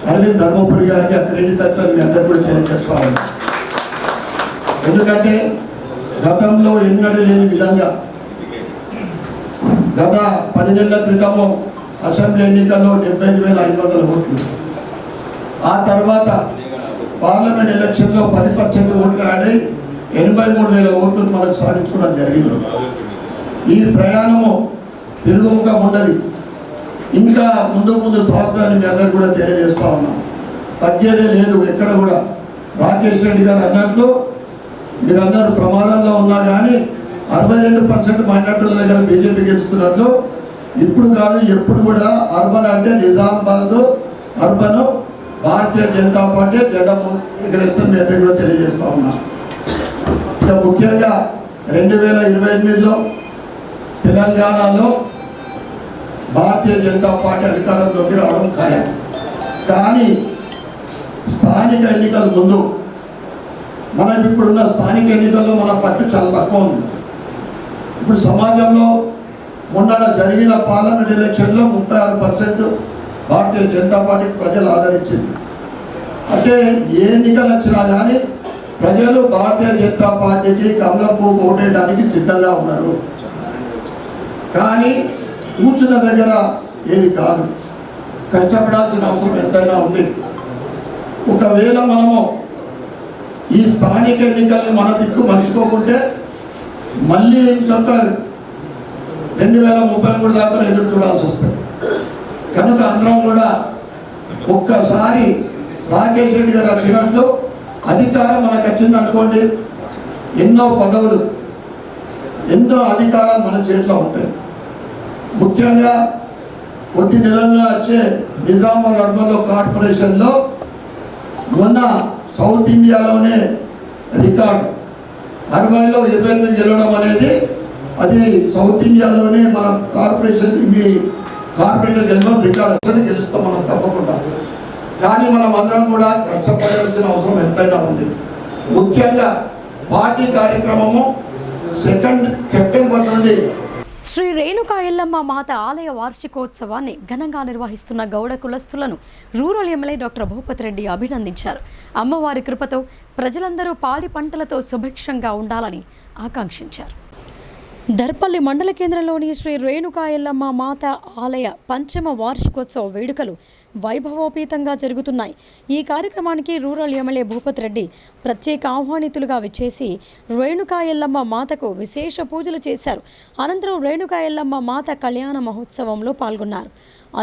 అరవింద్ ధర్మపురి గారికి ఆ క్రెడిట్ దక్కని మీ అందరూ కూడా తెలియజేసుకోవాలి. ఎందుకంటే గతంలో ఎన్నడూ లేని విధంగా గత 10 నెలల క్రితము అసెంబ్లీ ఎన్నికల్లో 75,500 ఓట్లు, ఆ తర్వాత పార్లమెంట్ ఎలక్షన్లో 10% ఓట్లు ఆడి 83,000 ఓట్లు మనకు సాధించుకోవడం జరిగింది. ఈ ప్రయాణము తిరుగుముఖం ఉండదు, ఇంకా ముందు ముందు సాగుతాన్ని మీ అందరూ కూడా తెలియజేస్తా ఉన్నాం. తగ్గేదే లేదు ఎక్కడ కూడా. రాకేష్ రెడ్డి గారు అన్నట్లు మీరందరూ ప్రమాదంలో ఉన్నా కానీ 62% మైనార్టీల దగ్గర బీజేపీ గెలుస్తున్నట్లు ఇప్పుడు కాదు ఎప్పుడు కూడా అర్బన్ అంటే నిజామాబాద్ అర్బన్ భారతీయ జనతా పార్టీ జెండా ఎగరేస్తాను మీ అందరూ కూడా తెలియజేస్తా ఉన్నాం. ఇక ముఖ్యంగా 2028లో తెలంగాణలో భారతీయ జనతా పార్టీ అధికారంలోకి రావడం ఖాయం. కానీ స్థానిక ఎన్నికల ముందు మనం ఇప్పుడున్న స్థానిక ఎన్నికల్లో మన పట్టు చాలా తక్కువ ఉంది. ఇప్పుడు సమాజంలో మొన్న జరిగిన పార్లమెంట్ ఎలక్షన్లో 36% భారతీయ జనతా పార్టీకి ప్రజలు ఆదరించింది. అంటే ఏ ఎన్నికలు వచ్చినా కానీ ప్రజలు భారతీయ జనతా పార్టీకి కమలం పువ్వు ఓటేయడానికి సిద్ధంగా ఉన్నారు. కానీ కూర్చున్న దగ్గర ఏది కాదు, కష్టపడాల్సిన అవసరం ఎంతైనా ఉంది. ఒకవేళ మనము ఈ స్థానిక ఎన్నికల్ని మన దిక్కు మంచుకోకుంటే మళ్ళీ ఇంకొక 2033 దాకా ఎదురు చూడాల్సి వస్తుంది. కనుక అందరం కూడా ఒక్కసారి రాకేష్ రెడ్డి గారు వచ్చినట్లు అధికారం మనకు వచ్చింది అనుకోండి, ఎన్నో పదవులు ఎన్నో అధికారాలు మన చేతిలో ఉంటాయి. ముఖ్యంగా కొద్ది నెలల్లో వచ్చే నిజామాబాద్ అర్బన్ కార్పొరేషన్లో మొన్న సౌత్ ఇండియాలోనే రికార్డు 60లో 28 గెలవడం అనేది, అది సౌత్ ఇండియాలోనే మన కార్పొరేషన్ మీ కార్పొరేటర్ గెలవడం రికార్డు. గెలుస్తాం మనం తప్పకుండా. కానీ మనం అందరం కూడా కష్టపడాల్సిన అవసరం ఎంతైనా ఉంది. ముఖ్యంగా పార్టీ కార్యక్రమము 2 సెప్టెంబర్ నుండి శ్రీ రేణుకా ఎల్లమ్మ మాత ఆలయ వార్షికోత్సవాన్ని ఘనంగా నిర్వహిస్తున్న గౌడ కులస్తులను rural MLA doctor Bhupathi Reddy అభినందించారు. అమ్మవారి కృపతో ప్రజలందరూ పాడి పంటలతో సుభిక్షంగా ఉండాలని ఆకాంక్షించారు. దర్పల్లి మండల కేంద్రంలోని శ్రీ రేణుకా ఎల్లమ్మ మాత ఆలయ పంచమ వార్షికోత్సవ వేడుకలు వైభవోపేతంగా జరుగుతున్నాయి. ఈ కార్యక్రమానికి రూరల్ ఎమ్మెల్యే భూపతి రెడ్డి ప్రత్యేక ఆహ్వానితులుగా విచ్చేసి రేణుకా ఎల్లమ్మ మాతకు విశేష పూజలు చేశారు. అనంతరం రేణుకా ఎల్లమ్మ మాత కళ్యాణ మహోత్సవంలో పాల్గొన్నారు.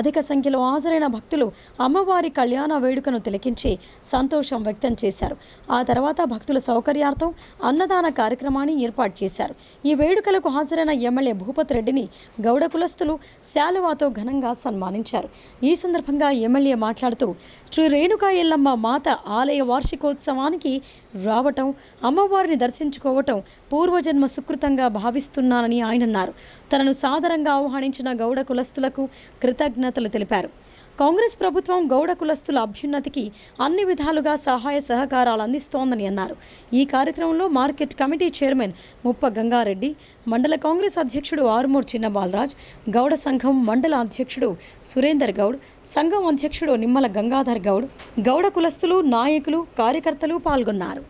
అధిక సంఖ్యలో హాజరైన భక్తులు అమ్మవారి కళ్యాణ వేడుకను తిలకించి సంతోషం వ్యక్తం చేశారు. ఆ తర్వాత భక్తుల సౌకర్యార్థం అన్నదాన కార్యక్రమాన్ని ఏర్పాటు చేశారు. ఈ వేడుకలకు హాజరైన ఎమ్మెల్యే భూపతి రెడ్డిని గౌడ కులస్తులు శాలువాతో ఘనంగా సన్మానించారు. ఈ సందర్భంగా ఎమ్మెల్యే మాట్లాడుతూ శ్రీ రేణుకా ఎల్లమ్మ మాత ఆలయ వార్షికోత్సవానికి రావటం, అమ్మవారిని దర్శించుకోవటం పూర్వజన్మ సుకృతంగా భావిస్తున్నానని ఆయన అన్నారు. తనను సాదరంగా ఆహ్వానించిన గౌడ కులస్తులకు కృతజ్ఞతలు తెలిపారు. కాంగ్రెస్ ప్రభుత్వం గౌడ కులస్తుల అభ్యున్నతికి అన్ని విధాలుగా సహాయ సహకారాలు అందిస్తోందని అన్నారు. ఈ కార్యక్రమంలో మార్కెట్ కమిటీ చైర్మన్ ముప్ప గంగారెడ్డి, మండల కాంగ్రెస్ అధ్యక్షుడు ఆరుమూర్ చిన్న బాలరాజ్, గౌడ సంఘం మండల అధ్యక్షుడు సురేందర్ గౌడ్, సంఘం అధ్యక్షుడు నిమ్మల గంగాధర్ గౌడ్, గౌడ కులస్తులు, నాయకులు, కార్యకర్తలు పాల్గొన్నారు.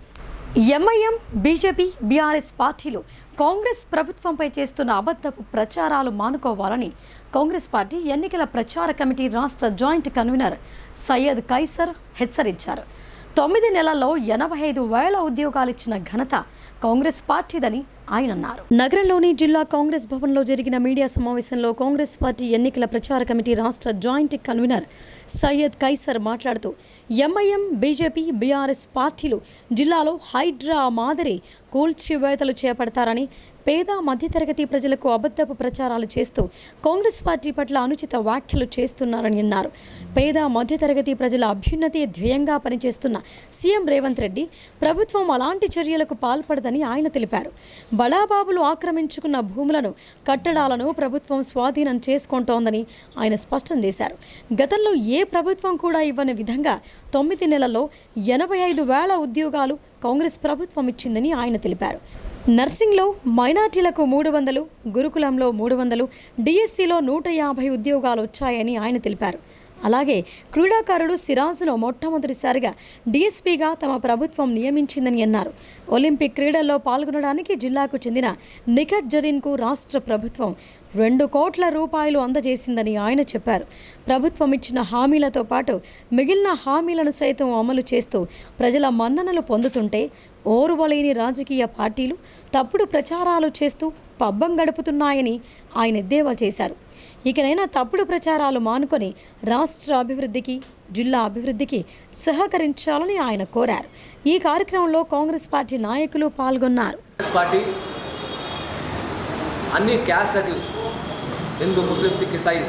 ఎంఐఎం, బీజేపీ, బీఆర్ఎస్ పార్టీలు కాంగ్రెస్ ప్రభుత్వంపై చేస్తున్న అబద్ధపు ప్రచారాలు మానుకోవాలని కాంగ్రెస్ పార్టీ ఎన్నికల ప్రచార కమిటీ రాష్ట్ర జాయింట్ కన్వీనర్ సయ్యద్ కైసర్ హెచ్చరించారు. 9 నెలల్లో 85,000 ఉద్యోగాలిచ్చిన ఘనత కాంగ్రెస్ పార్టీదని ఆయన అన్నారు. నగరంలోని జిల్లా కాంగ్రెస్ భవన్లో జరిగిన మీడియా సమావేశంలో కాంగ్రెస్ పార్టీ ఎన్నికల ప్రచార కమిటీ రాష్ట్ర జాయింట్ కన్వీనర్ సయ్యద్ కైసర్ మాట్లాడుతూ ఎంఐఎం, బీజేపీ, బీఆర్ఎస్ పార్టీలు జిల్లాలో హైడ్రా మాదిరి కూల్చివేతలు చేపడతారని, పేద మధ్యతరగతి ప్రజలకు అబద్ధపు ప్రచారాలు చేస్తూ కాంగ్రెస్ పార్టీ పట్ల అనుచిత వ్యాఖ్యలు చేస్తున్నారని అన్నారు. పేద మధ్యతరగతి ప్రజల అభ్యున్నతి ధ్యేయంగా పనిచేస్తున్న సీఎం రేవంత్ రెడ్డి ప్రభుత్వం అలాంటి చర్యలకు పాల్పడదని ఆయన తెలిపారు. బడాబాబులు ఆక్రమించుకున్న భూములను, కట్టడాలను ప్రభుత్వం స్వాధీనం చేసుకుంటోందని ఆయన స్పష్టం చేశారు. గతంలో ఏ ప్రభుత్వం కూడా ఇవ్వని విధంగా 9 నెలల్లో 85,000 ఉద్యోగాలు కాంగ్రెస్ ప్రభుత్వం ఇచ్చిందని ఆయన తెలిపారు. నర్సింగ్లో మైనార్టీలకు 300, గురుకులంలో 300, డిఎస్సిలో 150 ఉద్యోగాలు వచ్చాయని ఆయన తెలిపారు. అలాగే క్రీడాకారుడు సిరాజ్ను మొట్టమొదటిసారిగా డీఎస్పీగా తమ ప్రభుత్వం నియమించిందని అన్నారు. ఒలింపిక్ క్రీడల్లో పాల్గొనడానికి జిల్లాకు చెందిన నిఖత్ జరీన్కు రాష్ట్ర ప్రభుత్వం 2 కోట్ల రూపాయలు అందజేసిందని ఆయన చెప్పారు. ప్రభుత్వం ఇచ్చిన హామీలతో పాటు మిగిలిన హామీలను సైతం అమలు చేస్తూ ప్రజల మన్ననలు పొందుతుంటే ఓర్వలేని రాజకీయ పార్టీలు తప్పుడు ప్రచారాలు చేస్తూ పబ్బం గడుపుతున్నాయని ఆయన ఎద్దేవా చేశారు. ఇకనైనా తప్పుడు ప్రచారాలు మానుకొని రాష్ట్ర అభివృద్ధికి, జిల్లా అభివృద్ధికి సహకరించాలని ఆయన కోరారు. ఈ కార్యక్రమంలో కాంగ్రెస్ పార్టీ నాయకులు పాల్గొన్నారు. పార్టీ అన్ని క్యాస్ట్లకి, హిందూ, ముస్లిం, సిక్, ఇసాయి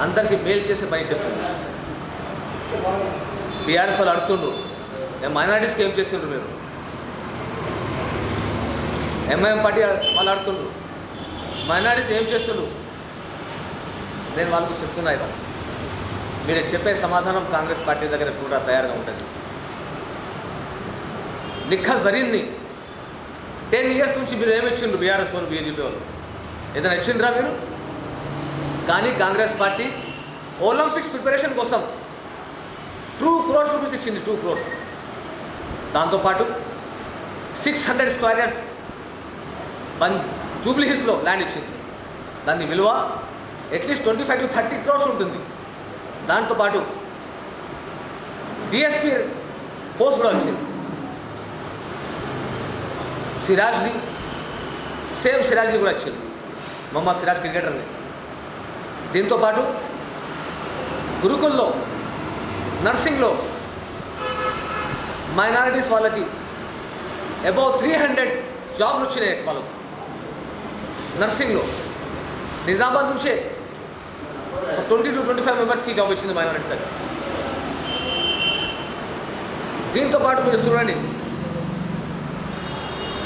అందరికీ మేలు చేసే పని చేస్తుంది. బీఆర్ఎస్ వాళ్ళు అడుగుతుండ్రు, మైనారిటీస్కి ఏం చేస్తుండ్రు మీరు? ఎంఐఎం పార్టీ వాళ్ళు అడుగుతుండ్రు, మైనారిటీస్ ఏం చేస్తుండ్రు? నేను వాళ్ళకు చెప్తున్నా, ఇక మీరు చెప్పే సమాధానం కాంగ్రెస్ పార్టీ దగ్గర కూడా తయారుగా ఉంటుంది. నిఖత్ జరీన్ని 10 ఇయర్స్ నుంచి మీరు ఏమి ఇచ్చిండ్రు? బీఆర్ఎస్ వాళ్ళు, బీజేపీ వాళ్ళు ఏదైనా ఇచ్చిండ్రా మీరు? కానీ కాంగ్రెస్ పార్టీ ఒలింపిక్స్ ప్రిపరేషన్ కోసం 2 crores రూపీస్ ఇచ్చింది. 2 crores. దాంతోపాటు 600 square yards జూబ్లీ హిల్స్లో ల్యాండ్ ఇచ్చింది. దాని విలువ అట్లీస్ట్ 25 to 30 crores ఉంటుంది. దాంతోపాటు డిఎస్పీ పోస్ట్ కూడా వచ్చింది. సిరాజ్ని సిరాజ్ని కూడా వచ్చింది, మొహమ్మద్ సిరాజ్ క్రికెటర్ని. దీంతోపాటు గురుకుల్లో, నర్సింగ్లో మైనారిటీస్ వాళ్ళకి అబౌవ్ 300 జాబ్లు వచ్చినాయి వాళ్ళకు నర్సింగ్లో. నిజామాబాద్ నుంచే 20 to 25 మెంబర్స్కి జాబ్ ఇచ్చింది మైనారిటీస్ దగ్గర. దీంతో పాటు మీరు చూడండి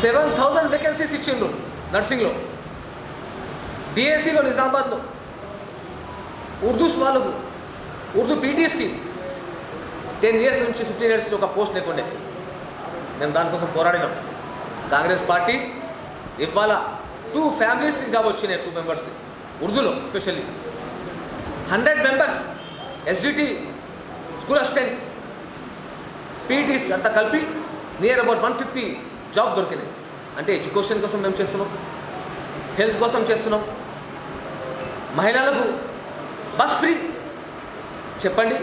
7,000 వేకెన్సీస్ ఇచ్చిండ్రు నర్సింగ్లో. డిఎస్సిలో నిజామాబాద్లో వాళ్ళకు ఉర్దూ పీటీఎస్కి 10 years నుంచి 15 years ఒక పోస్ట్ లేకుండే. మేము దానికోసం పోరాడినాం. కాంగ్రెస్ పార్టీ ఇవాళ 2 familiesకి జాబ్ వచ్చినాయి, 2 members ఉర్దూలో specially. 100 members SDT school assistant PTs అంతా కలిపి నియర్ అబౌట్ 150 జాబ్ దొరికినాయి. అంటే ఎడ్యుకేషన్ కోసం మేము చేస్తున్నాం, హెల్త్ కోసం చేస్తున్నాం, మహిళలకు బస్ ఫ్రీ. చెప్పండి,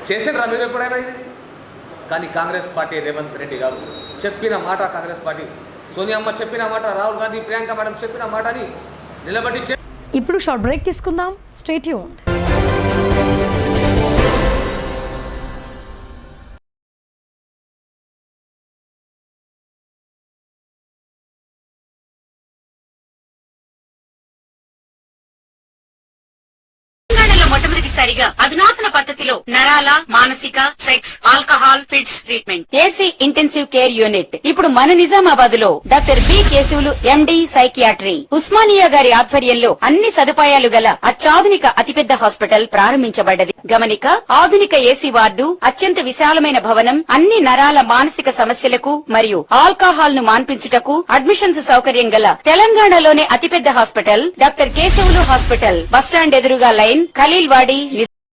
చేసినరా మీరు ఎప్పుడైనా ఇది? కానీ కాంగ్రెస్ పార్టీ రేవంత్ రెడ్డి గారు చెప్పిన మాట, కాంగ్రెస్ పార్టీ సోనియమ్మ చెప్పిన మాట, రాహుల్ గాంధీ ప్రియాంక మేడం చెప్పిన మాటని నిలబడి. ఇప్పుడు షార్ట్ బ్రేక్ తీసుకుందాం. Stay tuned. మొట్టమొదటిసారిగా అధునాతన పద్ధతిలో నరాల, మానసిక, sex, alcohol, fits treatment, AC intensive care unit ఇప్పుడు మన నిజామాబాద్ లో doctor B Keshavulu MD psychiatry Osmania గారి ఆధ్వర్యంలో అన్ని సదుపాయాలు గల అత్యాధునిక అతిపెద్ద హాస్పిటల్ ప్రారంభించబడ్డది. గమనిక, ఆధునిక ఏసీ వార్డు, అత్యంత విశాలమైన భవనం, అన్ని నరాల మానసిక సమస్యలకు మరియు ఆల్కహాల్ ను మాన్పించుటకు అడ్మిషన్స్ సౌకర్యం గల తెలంగాణలోనే అతిపెద్ద hospital doctor Keshavulu hospital. Bus stand ఎదురుగా లైన్, ఖలీల్వాడి.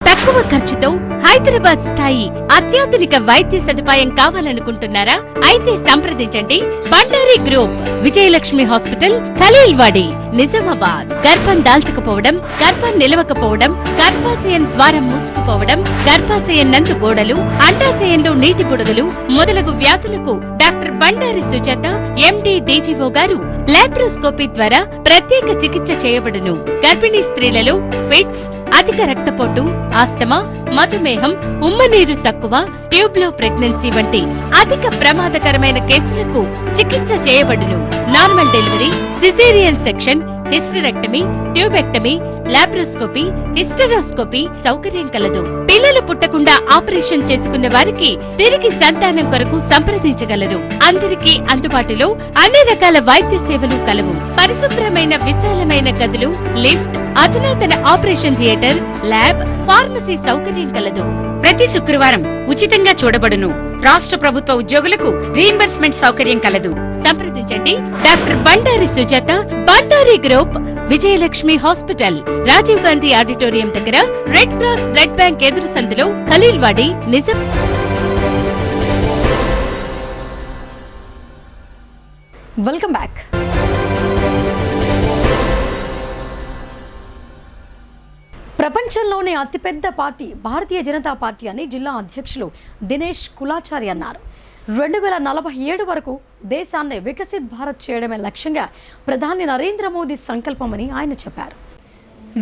తక్కువ ఖర్చుతో హైదరాబాద్ స్థాయి అత్యాధునిక వైద్య సదుపాయం కావాలనుకుంటున్నారా? అయితే సంప్రదించండి బండారి గ్రూప్, విజయలక్ష్మి హాస్పిటల్, ఖలీల్వాడి, నిజామాబాద్. గర్భం దాల్చకపోవడం, గర్భం నిలవకపోవడం, గర్భాశయం ద్వారం మూసుకుపోవడం, గర్భాశయం నందు గోడలు, అండాశయంలో నీటి బుడగలు మొదలగు వ్యాధులకు డాక్టర్ బండారి సుజాత ఎండి డీజీఓ గారు లాప్రోస్కోపీ ద్వారా ప్రత్యేక చికిత్స చేయబడును. గర్భిణీ స్త్రీలలో ఫిట్స్, అధిక రక్తపోటు, ఆస్తమా, మధుమేహం, ఉమ్మనీరు తక్కువ, ట్యూబ్లో ప్రెగ్నెన్సీ వంటి అధిక ప్రమాదకరమైన కేసులకు చికిత్స చేయబడును. Normal delivery, caesarean section, hysterectomy, tubectomy, laparoscopy, hysteroscopy సౌకర్యం కలదు. పిల్లలు పుట్టకుండా ఆపరేషన్ చేసుకున్న వారికి తిరిగి సంతానం కొరకు సంప్రదించగలరు. అందరికీ అందుబాటులో అన్ని రకాల వైద్య సేవలు కలవు. పరిశుభ్రమైన విశాలమైన గదులు, లిఫ్ట్, అధునాతన ఆపరేషన్ థియేటర్, ల్యాబ్, ఫార్మసీ సౌకర్యం కలదు. ప్రతి శుక్రవారం ఉచితంగా చూడబడును. రాష్ట్ర ప్రభుత్వ ఉద్యోగులకు రీయింబర్స్మెంట్ సౌకర్యం కలదు. సంప్రదించండి doctor Bandari Sujatha, Bandari group, Vijayalakshmi hospital, Rajiv Gandhi auditorium దగ్గర, రెడ్ క్రాస్ బ్లడ్ బ్యాంక్ ఎదురు సందులో, ఖలీల్వాడి, నిజాం. Welcome back. ప్రపంచంలోనే అతిపెద్ద పార్టీ భారతీయ జనతా పార్టీ అని జిల్లా అధ్యక్షులు దినేష్ కులాచారి అన్నారు. 2047 వరకు దేశాన్ని వికసిత్ భారత్ చేయడమే లక్ష్యంగా ప్రధాని నరేంద్ర మోదీ సంకల్పమని ఆయన చెప్పారు.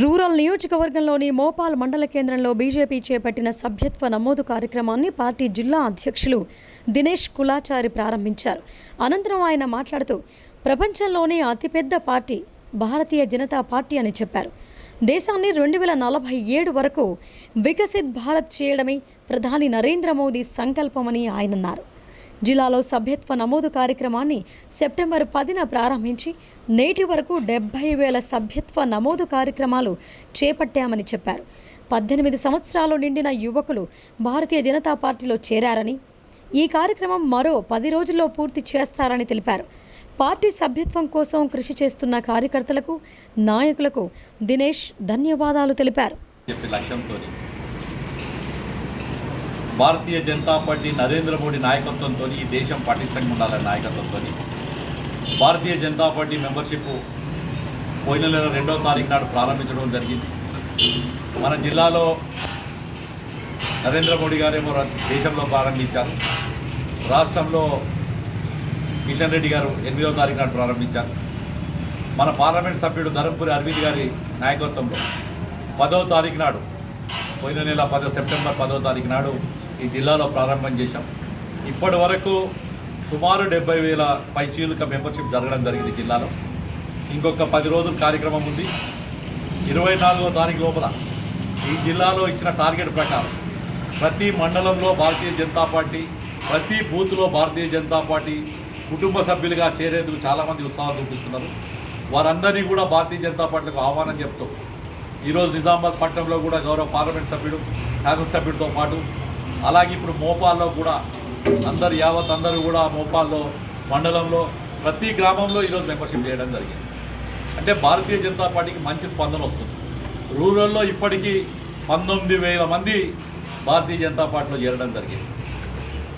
రూరల్ నియోజకవర్గంలోని మోపాల్ మండల కేంద్రంలో బీజేపీ చేపట్టిన సభ్యత్వ నమోదు కార్యక్రమాన్ని పార్టీ జిల్లా అధ్యక్షులు దినేష్ కులాచారి ప్రారంభించారు. అనంతరం ఆయన మాట్లాడుతూ ప్రపంచంలోనే అతిపెద్ద పార్టీ భారతీయ జనతా పార్టీ అని చెప్పారు. దేశాన్ని 2047 వరకు వికసిత్ భారత్ చేయడమే ప్రధాని నరేంద్ర మోదీ సంకల్పమని ఆయన అన్నారు. జిల్లాలో సభ్యత్వ నమోదు కార్యక్రమాన్ని సెప్టెంబర్ 10న ప్రారంభించి నేటి వరకు 70,000 సభ్యత్వ నమోదు కార్యక్రమాలు చేపట్టామని చెప్పారు. 18 సంవత్సరాలు నిండిన యువకులు భారతీయ జనతా పార్టీలో చేరారని, ఈ కార్యక్రమం మరో 10 రోజుల్లో పూర్తి చేస్తారని తెలిపారు. పార్టీ సభ్యత్వం కోసం కృషి చేస్తున్న కార్యకర్తలకు, నాయకులకు దినేష్ ధన్యవాదాలు తెలిపారు. భారతీయ జనతా పార్టీ నరేంద్ర మోడీ నాయకత్వంతో ఈ దేశం పటిష్టంగా ఉండాలనే నాయకత్వంతో భారతీయ జనతా పార్టీ మెంబర్షిప్ పోయిన నెల 2వ తారీఖు నాడు ప్రారంభించడం జరిగింది. మన జిల్లాలో నరేంద్ర మోడీ గారేమో దేశంలో ప్రారంభించారు, రాష్ట్రంలో కిషన్ రెడ్డి గారు 8వ తారీఖు నాడు ప్రారంభించారు. మన పార్లమెంట్ సభ్యుడు ధర్మపురి అరవింద్ గారి నాయకత్వంలో 10వ తారీఖు నాడు, పోయిన నెల సెప్టెంబర్ 10వ తారీఖు నాడు ఈ జిల్లాలో ప్రారంభం చేశాం. ఇప్పటి వరకు సుమారు 70,000 పైచీలుక మెంబర్షిప్ జరగడం జరిగింది జిల్లాలో. ఇంకొక 10 రోజుల కార్యక్రమం ఉంది. 24వ తారీఖు లోపల ఈ జిల్లాలో ఇచ్చిన టార్గెట్ ప్రకారం ప్రతి మండలంలో భారతీయ జనతా పార్టీ, ప్రతి బూత్లో భారతీయ జనతా పార్టీ కుటుంబ సభ్యులుగా చేరేందుకు చాలామంది ఉత్సాహం చూపిస్తున్నారు. వారందరినీ కూడా భారతీయ జనతా పార్టీలకు ఆహ్వానం చెప్తూ ఈరోజు నిజామాబాద్ పట్టణంలో కూడా గౌరవ పార్లమెంట్ సభ్యుడు, శాసనసభ్యుడితో పాటు అలాగే ఇప్పుడు మోపాల్లో కూడా అందరూ కూడా మోపాల్లో మండలంలో ప్రతి గ్రామంలో ఈరోజు మెంబర్షిప్ చేయడం జరిగింది. అంటే భారతీయ జనతా పార్టీకి మంచి స్పందన వస్తుంది. రూరల్లో ఇప్పటికీ 19,000 మంది భారతీయ జనతా పార్టీలో చేరడం జరిగింది.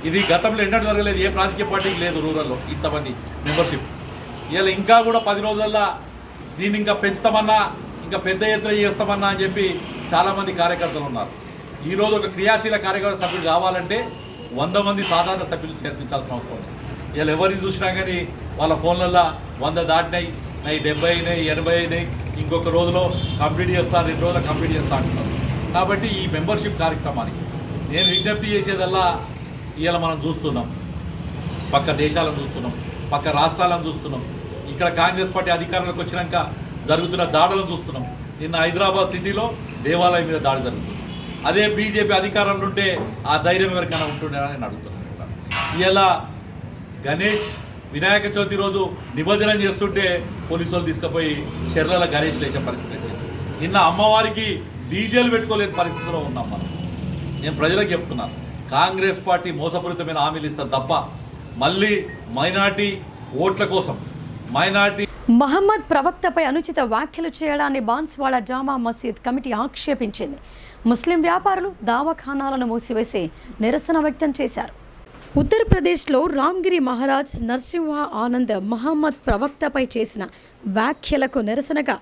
ఇది గతంలో ఎన్నడూ జరగలేదు, ఏ రాజకీయ పార్టీకి లేదు రూరల్లో ఇంతమంది మెంబర్షిప్. ఇలా ఇంకా కూడా 10 రోజుల్లో దీన్ని ఇంకా పెంచుతామన్నా, ఇంకా పెద్ద ఎత్తున చేస్తామన్నా అని చెప్పి చాలామంది కార్యకర్తలు ఉన్నారు. ఈరోజు ఒక క్రియాశీల కార్యకర్త సభ్యులు కావాలంటే 100 మంది సాధారణ సభ్యులు చేర్పించాల్సిన అవసరం ఉంది. వీళ్ళు ఎవరిని చూసినా కానీ వాళ్ళ ఫోన్లలో 100 దాటినాయి, 70 అయినాయి, 80 అయినాయి, ఇంకొక రోజులో కంప్లీట్ చేస్తారు, 2 రోజులు కంప్లీట్ చేస్తా అంటున్నారు. కాబట్టి ఈ మెంబర్షిప్ కార్యక్రమానికి నేను విజ్ఞప్తి చేసేదల్లా ఇవాళ మనం చూస్తున్నాం, పక్క దేశాలను చూస్తున్నాం, పక్క రాష్ట్రాలను చూస్తున్నాం, ఇక్కడ కాంగ్రెస్ పార్టీ అధికారంలోకి వచ్చినాక జరుగుతున్న దాడులను చూస్తున్నాం. నిన్న హైదరాబాద్ సిటీలో దేవాలయం మీద దాడి జరుగుతుంది. అదే బీజేపీ అధికారంలో ఉంటే ఆ ధైర్యం ఎవరికైనా ఉంటుండేనా నేను అడుగుతున్నాను. ఇలా గణేష్ వినాయక చవితి రోజు నిమజ్జనం చేస్తుంటే పోలీసు వాళ్ళు తీసుకుపోయి చెర్లలో గణేష్ లేచే పరిస్థితి వచ్చింది. నిన్న అమ్మవారికి డీజేలు పెట్టుకోలేని పరిస్థితిలో ఉన్నాం మనం. నేను ప్రజలకు చెప్తున్నాను, కాంగ్రెస్ పార్టీ మోసపూరితమైన హామీలు ఇస్తారు తప్ప మళ్ళీ మైనార్టీ ఓట్ల కోసం మహమ్మద్ ప్రవక్తపై అనుచిత వ్యాఖ్యలు చేయడాన్ని బాన్స్వాడ జామా మసీద్ కమిటీ ఆక్షేపించింది. ముస్లిం వ్యాపారులు దవాఖానాలను మూసివేసి నిరసన వ్యక్తం చేశారు. ఉత్తరప్రదేశ్లో రామ్గిరి మహారాజ్ నరసింహ ఆనంద్ మహమ్మద్ ప్రవక్తపై చేసిన వ్యాఖ్యలకు నిరసనగా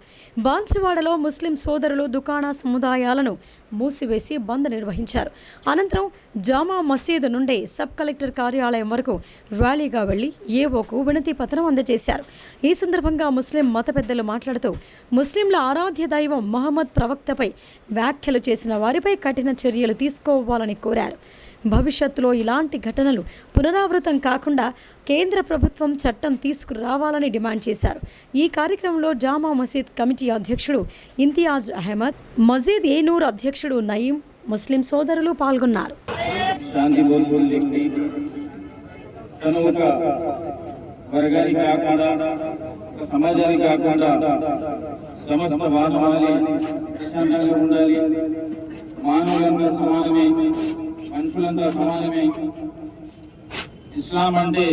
బాన్సువాడలో ముస్లిం సోదరులు దుకాణ సముదాయాలను మూసివేసి బంద్ నిర్వహించారు. అనంతరం జామా మసీదు నుండి సబ్ కలెక్టర్ కార్యాలయం వరకు ర్యాలీగా వెళ్లి ఏవోకు వినతి పత్రం అందజేశారు. ఈ సందర్భంగా ముస్లిం మత పెద్దలు మాట్లాడుతూ ముస్లింల ఆరాధ్య దైవం మహమ్మద్ ప్రవక్తపై వ్యాఖ్యలు చేసిన వారిపై కఠిన చర్యలు తీసుకోవాలని కోరారు. భవిష్యత్తులో ఇలాంటి ఘటనలు పునరావృతం కాకుండా కేంద్ర ప్రభుత్వం చట్టం తీసుకురావాలని డిమాండ్ చేశారు. ఈ కార్యక్రమంలో జామా మసీద్ కమిటీ అధ్యక్షుడు ఇంతియాజ్ అహ్మద్, మజీద్ ఏనూర్ అధ్యక్షుడు నయీం, ముస్లిం సోదరులు పాల్గొన్నారు. మనుషులంతా సమానమే. ఇస్లాం అంటే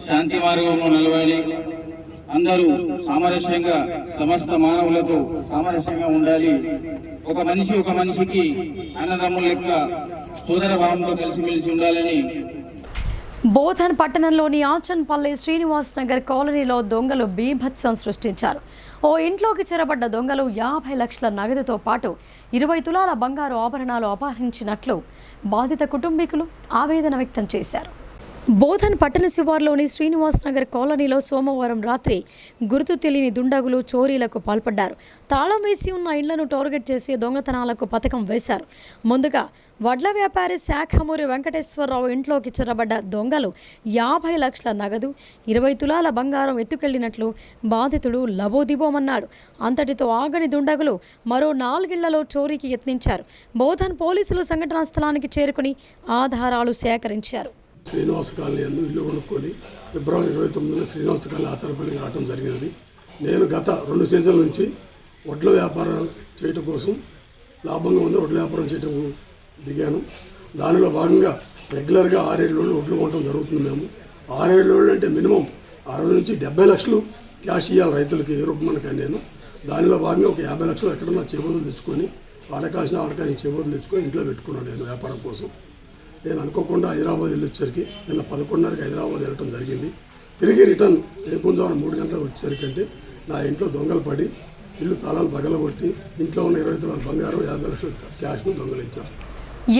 శాంతి మార్గంలో నిలబడి అందరూ సామరస్యంగా, సమస్త మానవులకు సామరస్యంగా ఉండాలి. ఒక మనిషికి అన్నదమ్ముల లెక్క సోదర భావంతో కలిసిమెలిసి ఉండాలని. బోధన్ పట్టణంలోని ఆచన్పల్లి శ్రీనివాస్ నగర్ కాలనీలో దొంగలు బీభత్సం సృష్టించారు. ఓ ఇంట్లోకి చెరబడ్డ దొంగలు 50 లక్షల నగదుతో పాటు 20 తులాల బంగారు ఆభరణాలు అపహరించినట్లు బాధిత కుటుంబీకులు ఆవేదన వ్యక్తం చేశారు. బోధన్ పట్టణ శివార్లోని శ్రీనివాస్ నగర్ కాలనీలో సోమవారం రాత్రి గుర్తు తెలియని దుండగులు చోరీలకు పాల్పడ్డారు. తాళం వేసి ఉన్న ఇళ్లను టార్గెట్ చేసి దొంగతనాలకు పథకం వేశారు. ముందుగా వడ్ల వ్యాపారి శాఖమూరి వెంకటేశ్వరరావు ఇంట్లోకి చొరబడ్డ దొంగలు 50 లక్షల నగదు, 20 తులాల బంగారం ఎత్తుకెళ్లినట్లు బాధితుడు లబోదిబోమన్నాడు. అంతటితో ఆగని దుండగులు మరో 4 ఇళ్లలో చోరీకి యత్నించారు. బోధన్ పోలీసులు సంఘటనా స్థలానికి చేరుకుని ఆధారాలు సేకరించారు. శ్రీనివాస కాలనీ అందు ఇల్లు కొనుక్కొని ఫిబ్రవరి 29న శ్రీనివాస కాలనీ ఆచారపల్లికి రావడం జరిగినది. నేను గత 2 సీజన్ల నుంచి వడ్ల వ్యాపారం చేయటం కోసం, లాభంగా ఉంది వడ్ల వ్యాపారం చేయటం దిగాను. దానిలో భాగంగా రెగ్యులర్గా 6-7 రోజులు వడ్లు కొనడం జరుగుతుంది. మేము 6-7 రోజులు అంటే మినిమం 60 నుంచి 70 లక్షలు క్యాష్ ఇవ్వాలి రైతులకి, ఏ రూపమనక. నేను దానిలో భాగంగా ఒక 50 లక్షలు ఎక్కడన్నా చేబోదులు తెచ్చుకొని ఆడకాసిన చేబోదులు తెచ్చుకొని ఇంట్లో పెట్టుకున్నాను నేను వ్యాపారం కోసం. నేను అనుకోకుండా హైదరాబాద్ వెళ్ళొచ్చేసరికి నిన్న 11:30కి హైదరాబాద్ వెళ్ళటం జరిగింది. తిరిగి రిటర్న్ ఏకుందాం 3 గంటలకు వచ్చేసరికి అంటే నా ఇంట్లో దొంగలు పడి ఇల్లు తాళాలు పగలగొట్టి ఇంట్లో ఉన్న 20 తులాల బంగారం 50 లక్షల క్యాష్ను దొంగలించారు.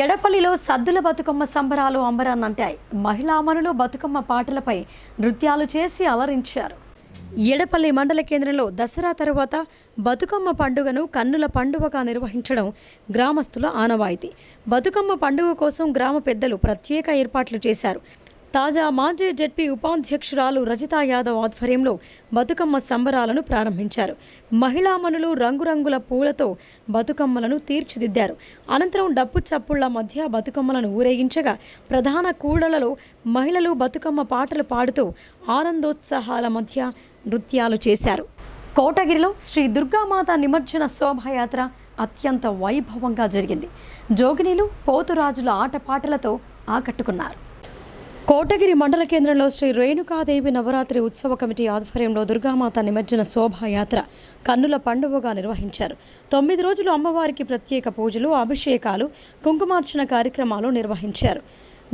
ఎడపల్లిలో సద్దుల బతుకమ్మ సంబరాలు అంబరాన్నంటాయి. మహిళామణులు బతుకమ్మ పాటలపై నృత్యాలు చేసి అలరించారు. ఎడపల్లి మండల కేంద్రంలో దసరా తరువాత బతుకమ్మ పండుగను కన్నుల పండుగగా నిర్వహించడం గ్రామస్తుల ఆనవాయితీ. బతుకమ్మ పండుగ కోసం గ్రామ పెద్దలు ప్రత్యేక ఏర్పాట్లు చేశారు. తాజా మాజీ జెడ్పీ ఉపాధ్యక్షురాలు రజితా యాదవ్ ఆధ్వర్యంలో బతుకమ్మ సంబరాలను ప్రారంభించారు. మహిళామణులు రంగురంగుల పూలతో బతుకమ్మలను తీర్చిదిద్దారు. అనంతరం డప్పు చప్పుళ్ల మధ్య బతుకమ్మలను ఊరేగించగా ప్రధాన కూడలలో మహిళలు బతుకమ్మ పాటలు పాడుతూ ఆనందోత్సాహాల మధ్య నృత్యాలు చేశారు. కోటగిరిలో శ్రీ దుర్గామాత నిమజ్జన శోభాయాత్ర అత్యంత వైభవంగా జరిగింది. జోగినీలు పోతురాజుల ఆటపాటలతో ఆకట్టుకున్నారు. కోటగిరి మండల కేంద్రంలో శ్రీ రేణుకాదేవి నవరాత్రి ఉత్సవ కమిటీ ఆధ్వర్యంలో దుర్గామాత నిమజ్జన శోభాయాత్ర కన్నుల పండుగగా నిర్వహించారు. 9 రోజులు అమ్మవారికి ప్రత్యేక పూజలు, అభిషేకాలు, కుంకుమార్చన కార్యక్రమాలు నిర్వహించారు.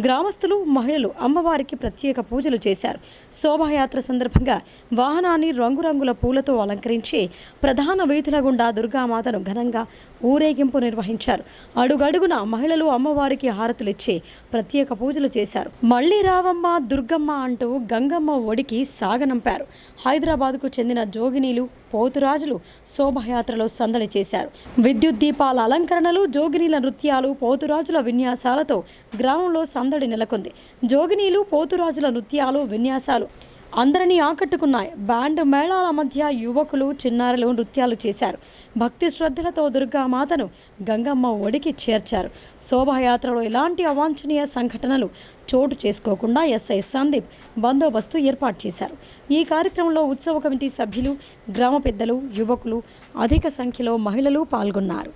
గ్రామస్తులు, మహిళలు అమ్మవారికి ప్రత్యేక పూజలు చేశారు. శోభాయాత్ర సందర్భంగా వాహనాన్ని రంగురంగుల పూలతో అలంకరించి ప్రధాన వీధుల గుండా దుర్గామాతను ఘనంగా ఊరేగింపు నిర్వహించారు. అడుగడుగున మహిళలు అమ్మవారికి హారతులిచ్చి ప్రత్యేక పూజలు చేశారు. మళ్లీ రావమ్మ దుర్గమ్మ అంటూ గంగమ్మ ఒడికి సాగనంపారు. హైదరాబాద్కు చెందిన జోగినీలు, పోతురాజులు శోభాయాత్రలో సందడి చేశారు. విద్యుత్ దీపాల అలంకరణలు, జోగినీల నృత్యాలు, పోతురాజుల విన్యాసాలతో గ్రామంలో సందడి నెలకొంది. జోగినీలు, పోతురాజుల నృత్యాలు, విన్యాసాలు అందరినీ ఆకట్టుకున్నాయి. బ్యాండ్ మేళాల మధ్య యువకులు, చిన్నారులు నృత్యాలు చేశారు. భక్తి శ్రద్ధలతో దుర్గామాతను గంగమ్మ ఒడికి చేర్చారు. శోభాయాత్రలో ఎలాంటి అవాంఛనీయ సంఘటనలు చోటు చేసుకోకుండా ఎస్ఐ సందీప్ బందోబస్తు ఏర్పాటు చేశారు. ఈ కార్యక్రమంలో ఉత్సవ కమిటీ సభ్యులు, గ్రామ పెద్దలు, యువకులు, అధిక సంఖ్యలో మహిళలు పాల్గొన్నారు.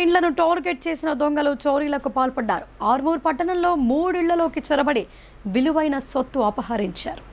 ఇండ్లను టార్గెట్ చేసిన దొంగలు చోరీలకు పాల్పడ్డారు. ఆర్మూర్ పట్టణంలో 3 ఇళ్లలోకి చొరబడి విలువైన సొత్తు అపహరించారు.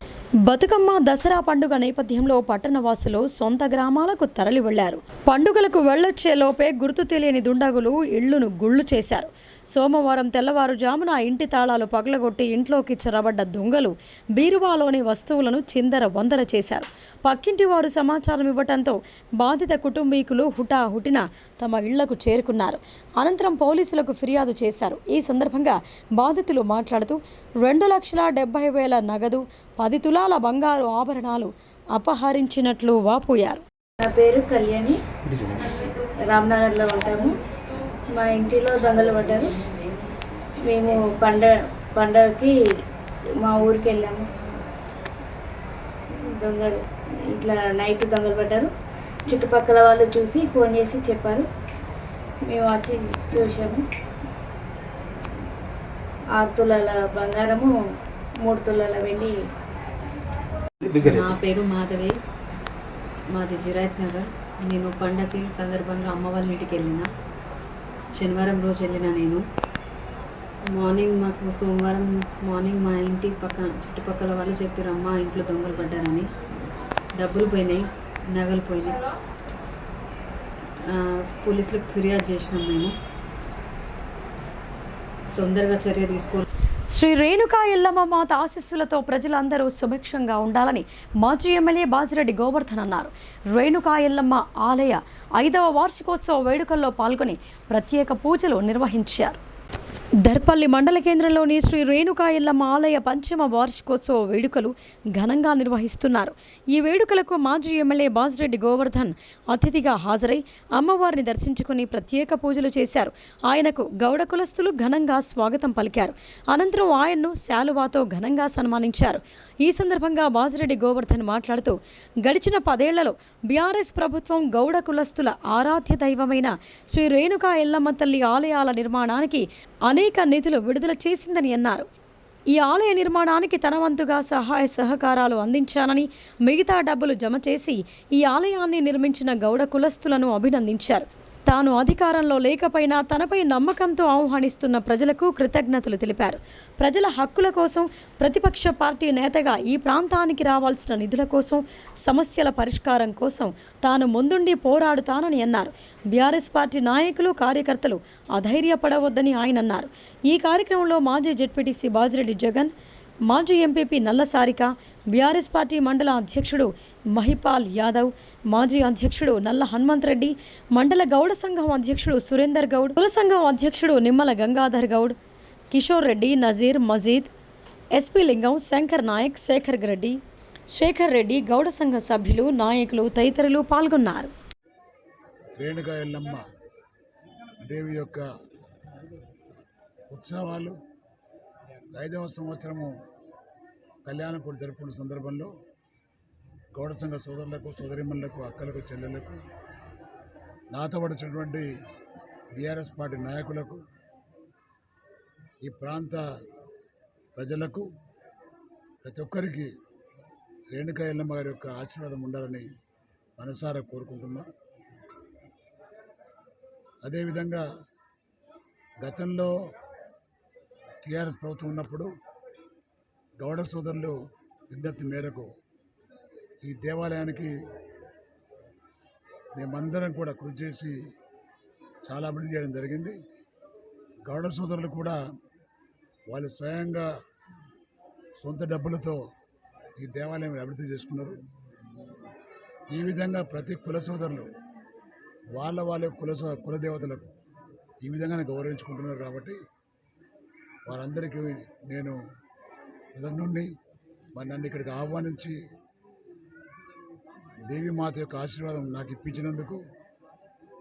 బతుకమ్మ దసరా పండుగ నేపథ్యంలో పట్టణవాసులు సొంత గ్రామాలకు తరలి వెళ్లారు. పండుగలకు వెళ్లొచ్చే లోపే గుర్తు తెలియని దుండగులు ఇళ్లను గుళ్లు చేశారు. సోమవారం తెల్లవారుజామున ఇంటి తాళాలు పగలగొట్టి ఇంట్లోకి చొరబడ్డ దొంగలు బీరువాలోని వస్తువులను చిందర వందర చేశారు. పక్కింటి వారు సమాచారం ఇవ్వడంతో బాధిత కుటుంబీకులు హుటాహుటిన తమ ఇళ్లకు చేరుకున్నారు. అనంతరం పోలీసులకు ఫిర్యాదు చేశారు. ఈ సందర్భంగా బాధితులు మాట్లాడుతూ 2,70,000 నగదు, 10 తులాల బంగారు ఆభరణాలు అపహరించినట్లు వాపోయారు. నా పేరు కళ్యాణి, రామ్నగర్లో ఉంటాము. మా ఇంటిలో దొంగలు పడ్డారు. మేము పండగకి మా ఊరికి వెళ్ళాము. దొంగలు ఇట్లా నైట్ దొంగలు పడ్డారు. చుట్టుపక్కల వాళ్ళు చూసి ఫోన్ చేసి చెప్పారు. మేము వచ్చి చూసాము. 6 తులాల బంగారము, 3 తులాల వెండి. నా పేరు మాధవి, మాది జిరాయత్ నగర్. నేను పండగకి సందర్భంగా అమ్మ వాళ్ళ ఇంటికి వెళ్ళిన. శనివారం రోజు వెళ్ళిన నేను. మాకు సోమవారం మార్నింగ్ మా ఇంటి చుట్టుపక్కల వాళ్ళు చెప్పారు, అమ్మ ఇంట్లో దొంగలు పడ్డారని. డబ్బులు పోయినాయి, నగలు పోయినాయి. పోలీసులకు ఫిర్యాదు చేసినాం. మేము తొందరగా చర్య తీసుకోవాలి. శ్రీ రేణుకా ఎల్లమ్మ మాత ఆశీస్సులతో ప్రజలందరూ సుభిక్షంగా ఉండాలని మాజీ ఎమ్మెల్యే బాజిరెడ్డి గోవర్ధన్ అన్నారు. రేణుకా ఎల్లమ్మ ఆలయ 5వ వార్షికోత్సవ వేడుకల్లో పాల్గొని ప్రత్యేక పూజలు నిర్వహించారు. దర్పల్లి మండల కేంద్రంలోని శ్రీ రేణుకా ఎల్లమ్మ ఆలయ 5వ వార్షికోత్సవ వేడుకలు ఘనంగా నిర్వహిస్తున్నారు. ఈ వేడుకలకు మాజీ ఎమ్మెల్యే బాజిరెడ్డి గోవర్ధన్ అతిథిగా హాజరై అమ్మవారిని దర్శించుకుని ప్రత్యేక పూజలు చేశారు. ఆయనకు గౌడ కులస్తులు ఘనంగా స్వాగతం పలికారు. అనంతరం ఆయన్ను శాలువాతో ఘనంగా సన్మానించారు. ఈ సందర్భంగా బాజిరెడ్డి గోవర్ధన్ మాట్లాడుతూ, గడిచిన 10 ఏళ్లలో బీఆర్ఎస్ ప్రభుత్వం గౌడ కులస్తుల ఆరాధ్య దైవమైన శ్రీ రేణుకా ఎల్లమ్మ తల్లి ఆలయాల నిర్మాణానికి అనేక నిధులు విడుదల చేసిందని అన్నారు. ఈ ఆలయ నిర్మాణానికి తన వంతుగా సహాయ సహకారాలు అందించానని, మిగతా డబ్బులు జమ చేసి ఈ ఆలయాన్ని నిర్మించిన గౌడ కులస్తులను అభినందించారు. తాను అధికారంలో లేకపోయినా తనపై నమ్మకంతో ఆహ్వానిస్తున్న ప్రజలకు కృతజ్ఞతలు తెలిపారు. ప్రజల హక్కుల కోసం ప్రతిపక్ష పార్టీ నేతగా ఈ ప్రాంతానికి రావాల్సిన నిధుల కోసం, సమస్యల పరిష్కారం కోసం తాను ముందుండి పోరాడుతానని అన్నారు. బీఆర్ఎస్ పార్టీ నాయకులు, కార్యకర్తలు అధైర్యపడవద్దని ఆయన అన్నారు. ఈ కార్యక్రమంలో మాజీ జెడ్పీటీసీ బాజిరెడ్డి జగన్, మాజీ ఎంపీపీ నల్లసారిక, బీఆర్ఎస్ పార్టీ మండల అధ్యక్షుడు మహిపాల్ యాదవ్, మాజీ అధ్యక్షుడు నల్ల హనుమంతరెడ్డి, మండల గౌడ సంఘం అధ్యక్షుడు సురేందర్ గౌడ్, కుల సంఘం అధ్యక్షుడు నిమ్మల గంగాధర్ గౌడ్, కిషోర్ రెడ్డి, నజీర్, మజీద్, ఎస్పీ లింగం, శంకర్ నాయక్, శేఖర్ రెడ్డి, గౌడ సంఘ సభ్యులు, నాయకులు తదితరులు పాల్గొన్నారు. రేణుకా ఎల్లమ్మ దేవి యొక్క ఉత్సవాలు 5వ సంవత్సరము కళ్యాణం కూడా జరుపుకున్న సందర్భంలో గౌడ సంఘ సోదరులకు, సోదరిమణులకు, అక్కలకు, చెల్లెలకు, నాతో వచ్చినటువంటి బీఆర్ఎస్ పార్టీ నాయకులకు, ఈ ప్రాంత ప్రజలకు, ప్రతి ఒక్కరికి రేణుకా ఎల్లమ్మ గారి యొక్క ఆశీర్వాదం ఉండాలని మనసారా కోరుకుంటున్నా. అదేవిధంగా గతంలో టీఆర్ఎస్ ప్రభుత్వం ఉన్నప్పుడు గౌడ సోదరులు విజ్ఞప్తి మేరకు ఈ దేవాలయానికి మేమందరం కూడా కృషి చేసి చాలా అభివృద్ధి చేయడం జరిగింది. గౌడ సోదరులు కూడా వాళ్ళు స్వయంగా సొంత డబ్బులతో ఈ దేవాలయం అభివృద్ధి చేసుకున్నారు. ఈ విధంగా ప్రతి కుల సోదరులు వాళ్ళ కులదేవతలకు ఈ విధంగానే గౌరవించుకుంటున్నారు. కాబట్టి వారందరికీ నేను కృతజ్ఞుడిని. మరి నన్ను ఇక్కడికి ఆహ్వానించి దేవీమాత యొక్క ఆశీర్వాదం నాకు ఇప్పించినందుకు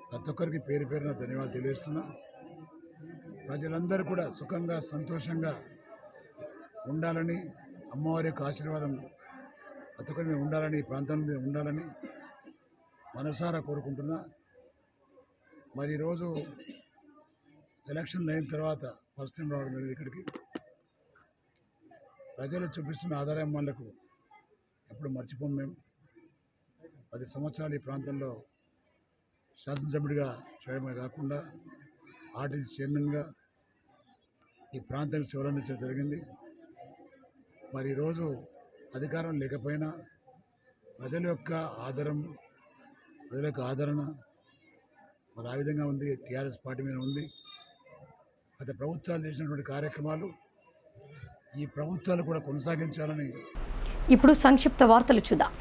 ప్రతి ఒక్కరికి పేరు పేరున ధన్యవాదాలు తెలియజేస్తున్నా. ప్రజలందరూ కూడా సుఖంగా, సంతోషంగా ఉండాలని, అమ్మవారి యొక్క ఆశీర్వాదం ప్రతి ఒక్కరి మీద ఉండాలని, ఈ ప్రాంతం మీద ఉండాలని మనసారా కోరుకుంటున్నా. మరి ఈరోజు ఎలక్షన్లు అయిన తర్వాత ఫస్ట్ టైం రావడం జరిగింది ఇక్కడికి. ప్రజలు చూపిస్తున్న ఆదాయం వాళ్ళకు ఎప్పుడు మర్చిపోం. మేము 10 సంవత్సరాలు ఈ ప్రాంతంలో శాసనసభ్యుడిగా చేయడమే కాకుండా ఆర్టీసీ చైర్మన్గా ఈ ప్రాంతానికి సేవలు అందించడం జరిగింది. మరి ఈరోజు అధికారం లేకపోయినా ప్రజల యొక్క ఆదరణ మరి ఆ విధంగా ఉంది. టీఆర్ఎస్ పార్టీ మీద ఉంది. గత ప్రభుత్వాలు చేసినటువంటి కార్యక్రమాలు ఈ ప్రభుత్వాలు కూడా కొనసాగించాలని. ఇప్పుడు సంక్షిప్త వార్తలు చూద్దాం.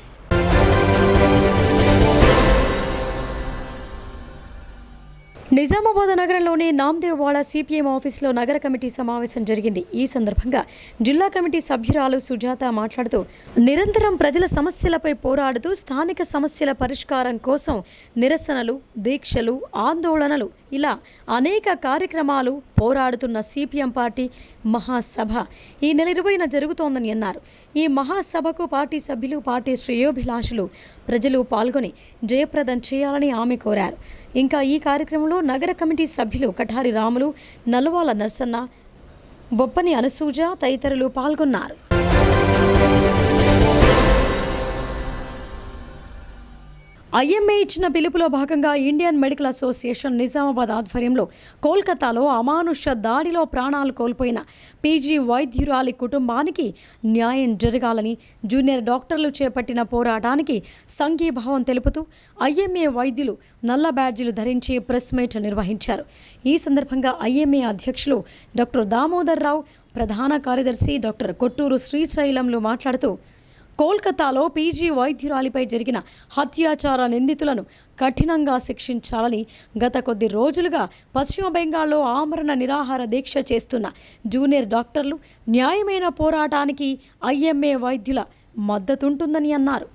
నిజామాబాద్ నగరంలోని నాందేవ్వాడ సిపిఎం ఆఫీసులో నగర కమిటీ సమావేశం జరిగింది. ఈ సందర్భంగా జిల్లా కమిటీ సభ్యురాలు సుజాత మాట్లాడుతూ, నిరంతరం ప్రజల సమస్యలపై పోరాడుతూ స్థానిక సమస్యల పరిష్కారం కోసం నిరసనలు, దీక్షలు, ఆందోళనలు ఇలా అనేక కార్యక్రమాలు పోరాడుతున్న సిపిఎం పార్టీ మహాసభ ఈ నెల 20న జరుగుతోందని అన్నారు. ఈ మహాసభకు పార్టీ సభ్యులు, పార్టీ శ్రేయోభిలాషులు, ప్రజలు పాల్గొని జయప్రదం చేయాలని ఆమె కోరారు. ఇంకా ఈ కార్యక్రమంలో నగర కమిటీ సభ్యులు కఠారి రాములు, నల్వాల నర్సన్న, బొప్పని అనసూజ తదితరులు పాల్గొన్నారు. ఐఎంఏ ఇచ్చిన పిలుపులో భాగంగా ఇండియన్ మెడికల్ అసోసియేషన్ నిజామాబాద్ ఆధ్వర్యంలో కోల్కతాలో అమానుష దాడిలో ప్రాణాలు కోల్పోయిన పీజీ వైద్యురాలి కుటుంబానికి న్యాయం జరగాలని జూనియర్ డాక్టర్లు చేపట్టిన పోరాటానికి సంఘీభావం తెలుపుతూ ఐఎంఏ వైద్యులు నల్ల బ్యాడ్జీలు ధరించి ప్రెస్ మీట్ నిర్వహించారు. ఈ సందర్భంగా ఐఎంఏ అధ్యక్షులు డాక్టర్ దామోదర్ రావు, ప్రధాన కార్యదర్శి డాక్టర్ కొట్టూరు శ్రీశైలంలు మాట్లాడుతూ, కోల్కతాలో పీజీ వైద్యురాలిపై జరిగిన హత్యాచార నిందితులను కఠినంగా శిక్షించాలని గత కొద్ది రోజులుగా పశ్చిమ బెంగాల్లో ఆమరణ నిరాహార దీక్ష చేస్తున్న జూనియర్ డాక్టర్లు న్యాయమైన పోరాటానికి ఐఎంఏ వైద్యుల మద్దతుంటుందని అన్నారు.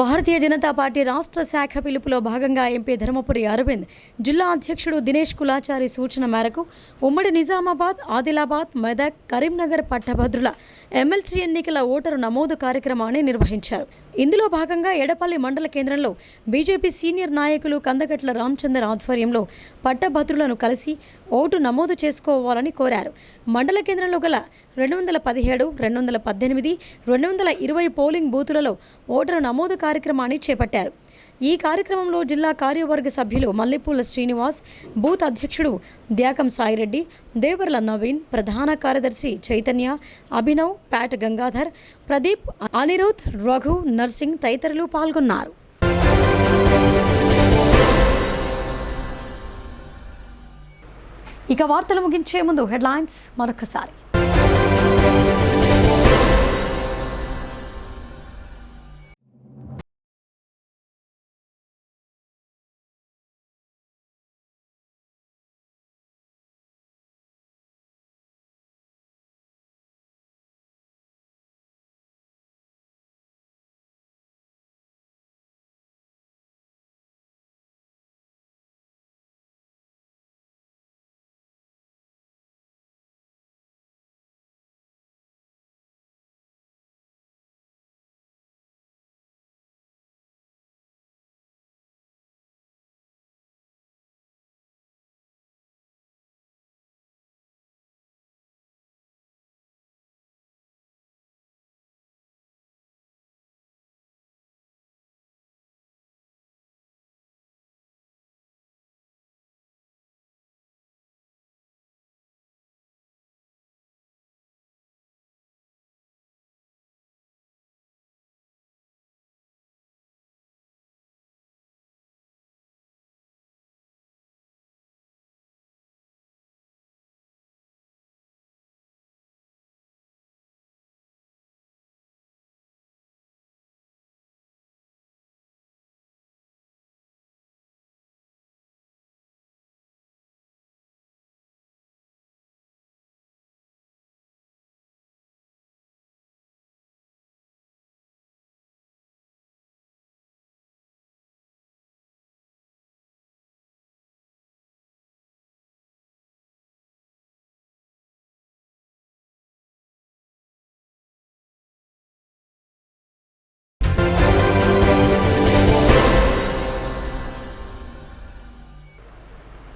భారతీయ జనతా పార్టీ రాష్ట్ర శాఖ పిలుపులో భాగంగా ఎంపీ ధర్మపురి అరవింద్, జిల్లా అధ్యక్షుడు దినేష్ కులాచారి సూచన మేరకు ఉమ్మడి నిజామాబాద్, ఆదిలాబాద్, మెదక్, కరీంనగర్ పట్టభద్రుల ఎమ్మెల్సీ ఎన్నికల ఓటరు నమోదు కార్యక్రమాన్ని నిర్వహించారు. ఇందులో భాగంగా ఎడపల్లి మండల కేంద్రంలో బీజేపీ సీనియర్ నాయకులు కందగట్ల రామచందర్ ఆధ్వర్యంలో పట్టభద్రులను కలిసి ఓటు నమోదు చేసుకోవాలని కోరారు. మండల కేంద్రంలో గల 217, 218, 220 పోలింగ్ బూతులలో ఓటరు నమోదు కార్యక్రమాన్ని చేపట్టారు. ఈ కార్యక్రమంలో జిల్లా కార్యవర్గ సభ్యులు మల్లెపూల శ్రీనివాస్, బూత్ అధ్యక్షుడు ద్యాకం సాయిరెడ్డి, దేవర్ల నవీన్, ప్రధాన కార్యదర్శి చైతన్య, అభినవ్, పేట గంగాధర్, ప్రదీప్, అనిరుద్, రఘు, నర్సింగ్ తదితరులు పాల్గొన్నారు. ఇక వార్తలు ముగించే ముందు హెడ్లైన్స్ మరొకసారి.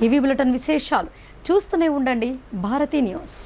ఇవి బులెటిన్ విశేషాలు. చూస్తూనే ఉండండి భారతీ న్యూస్.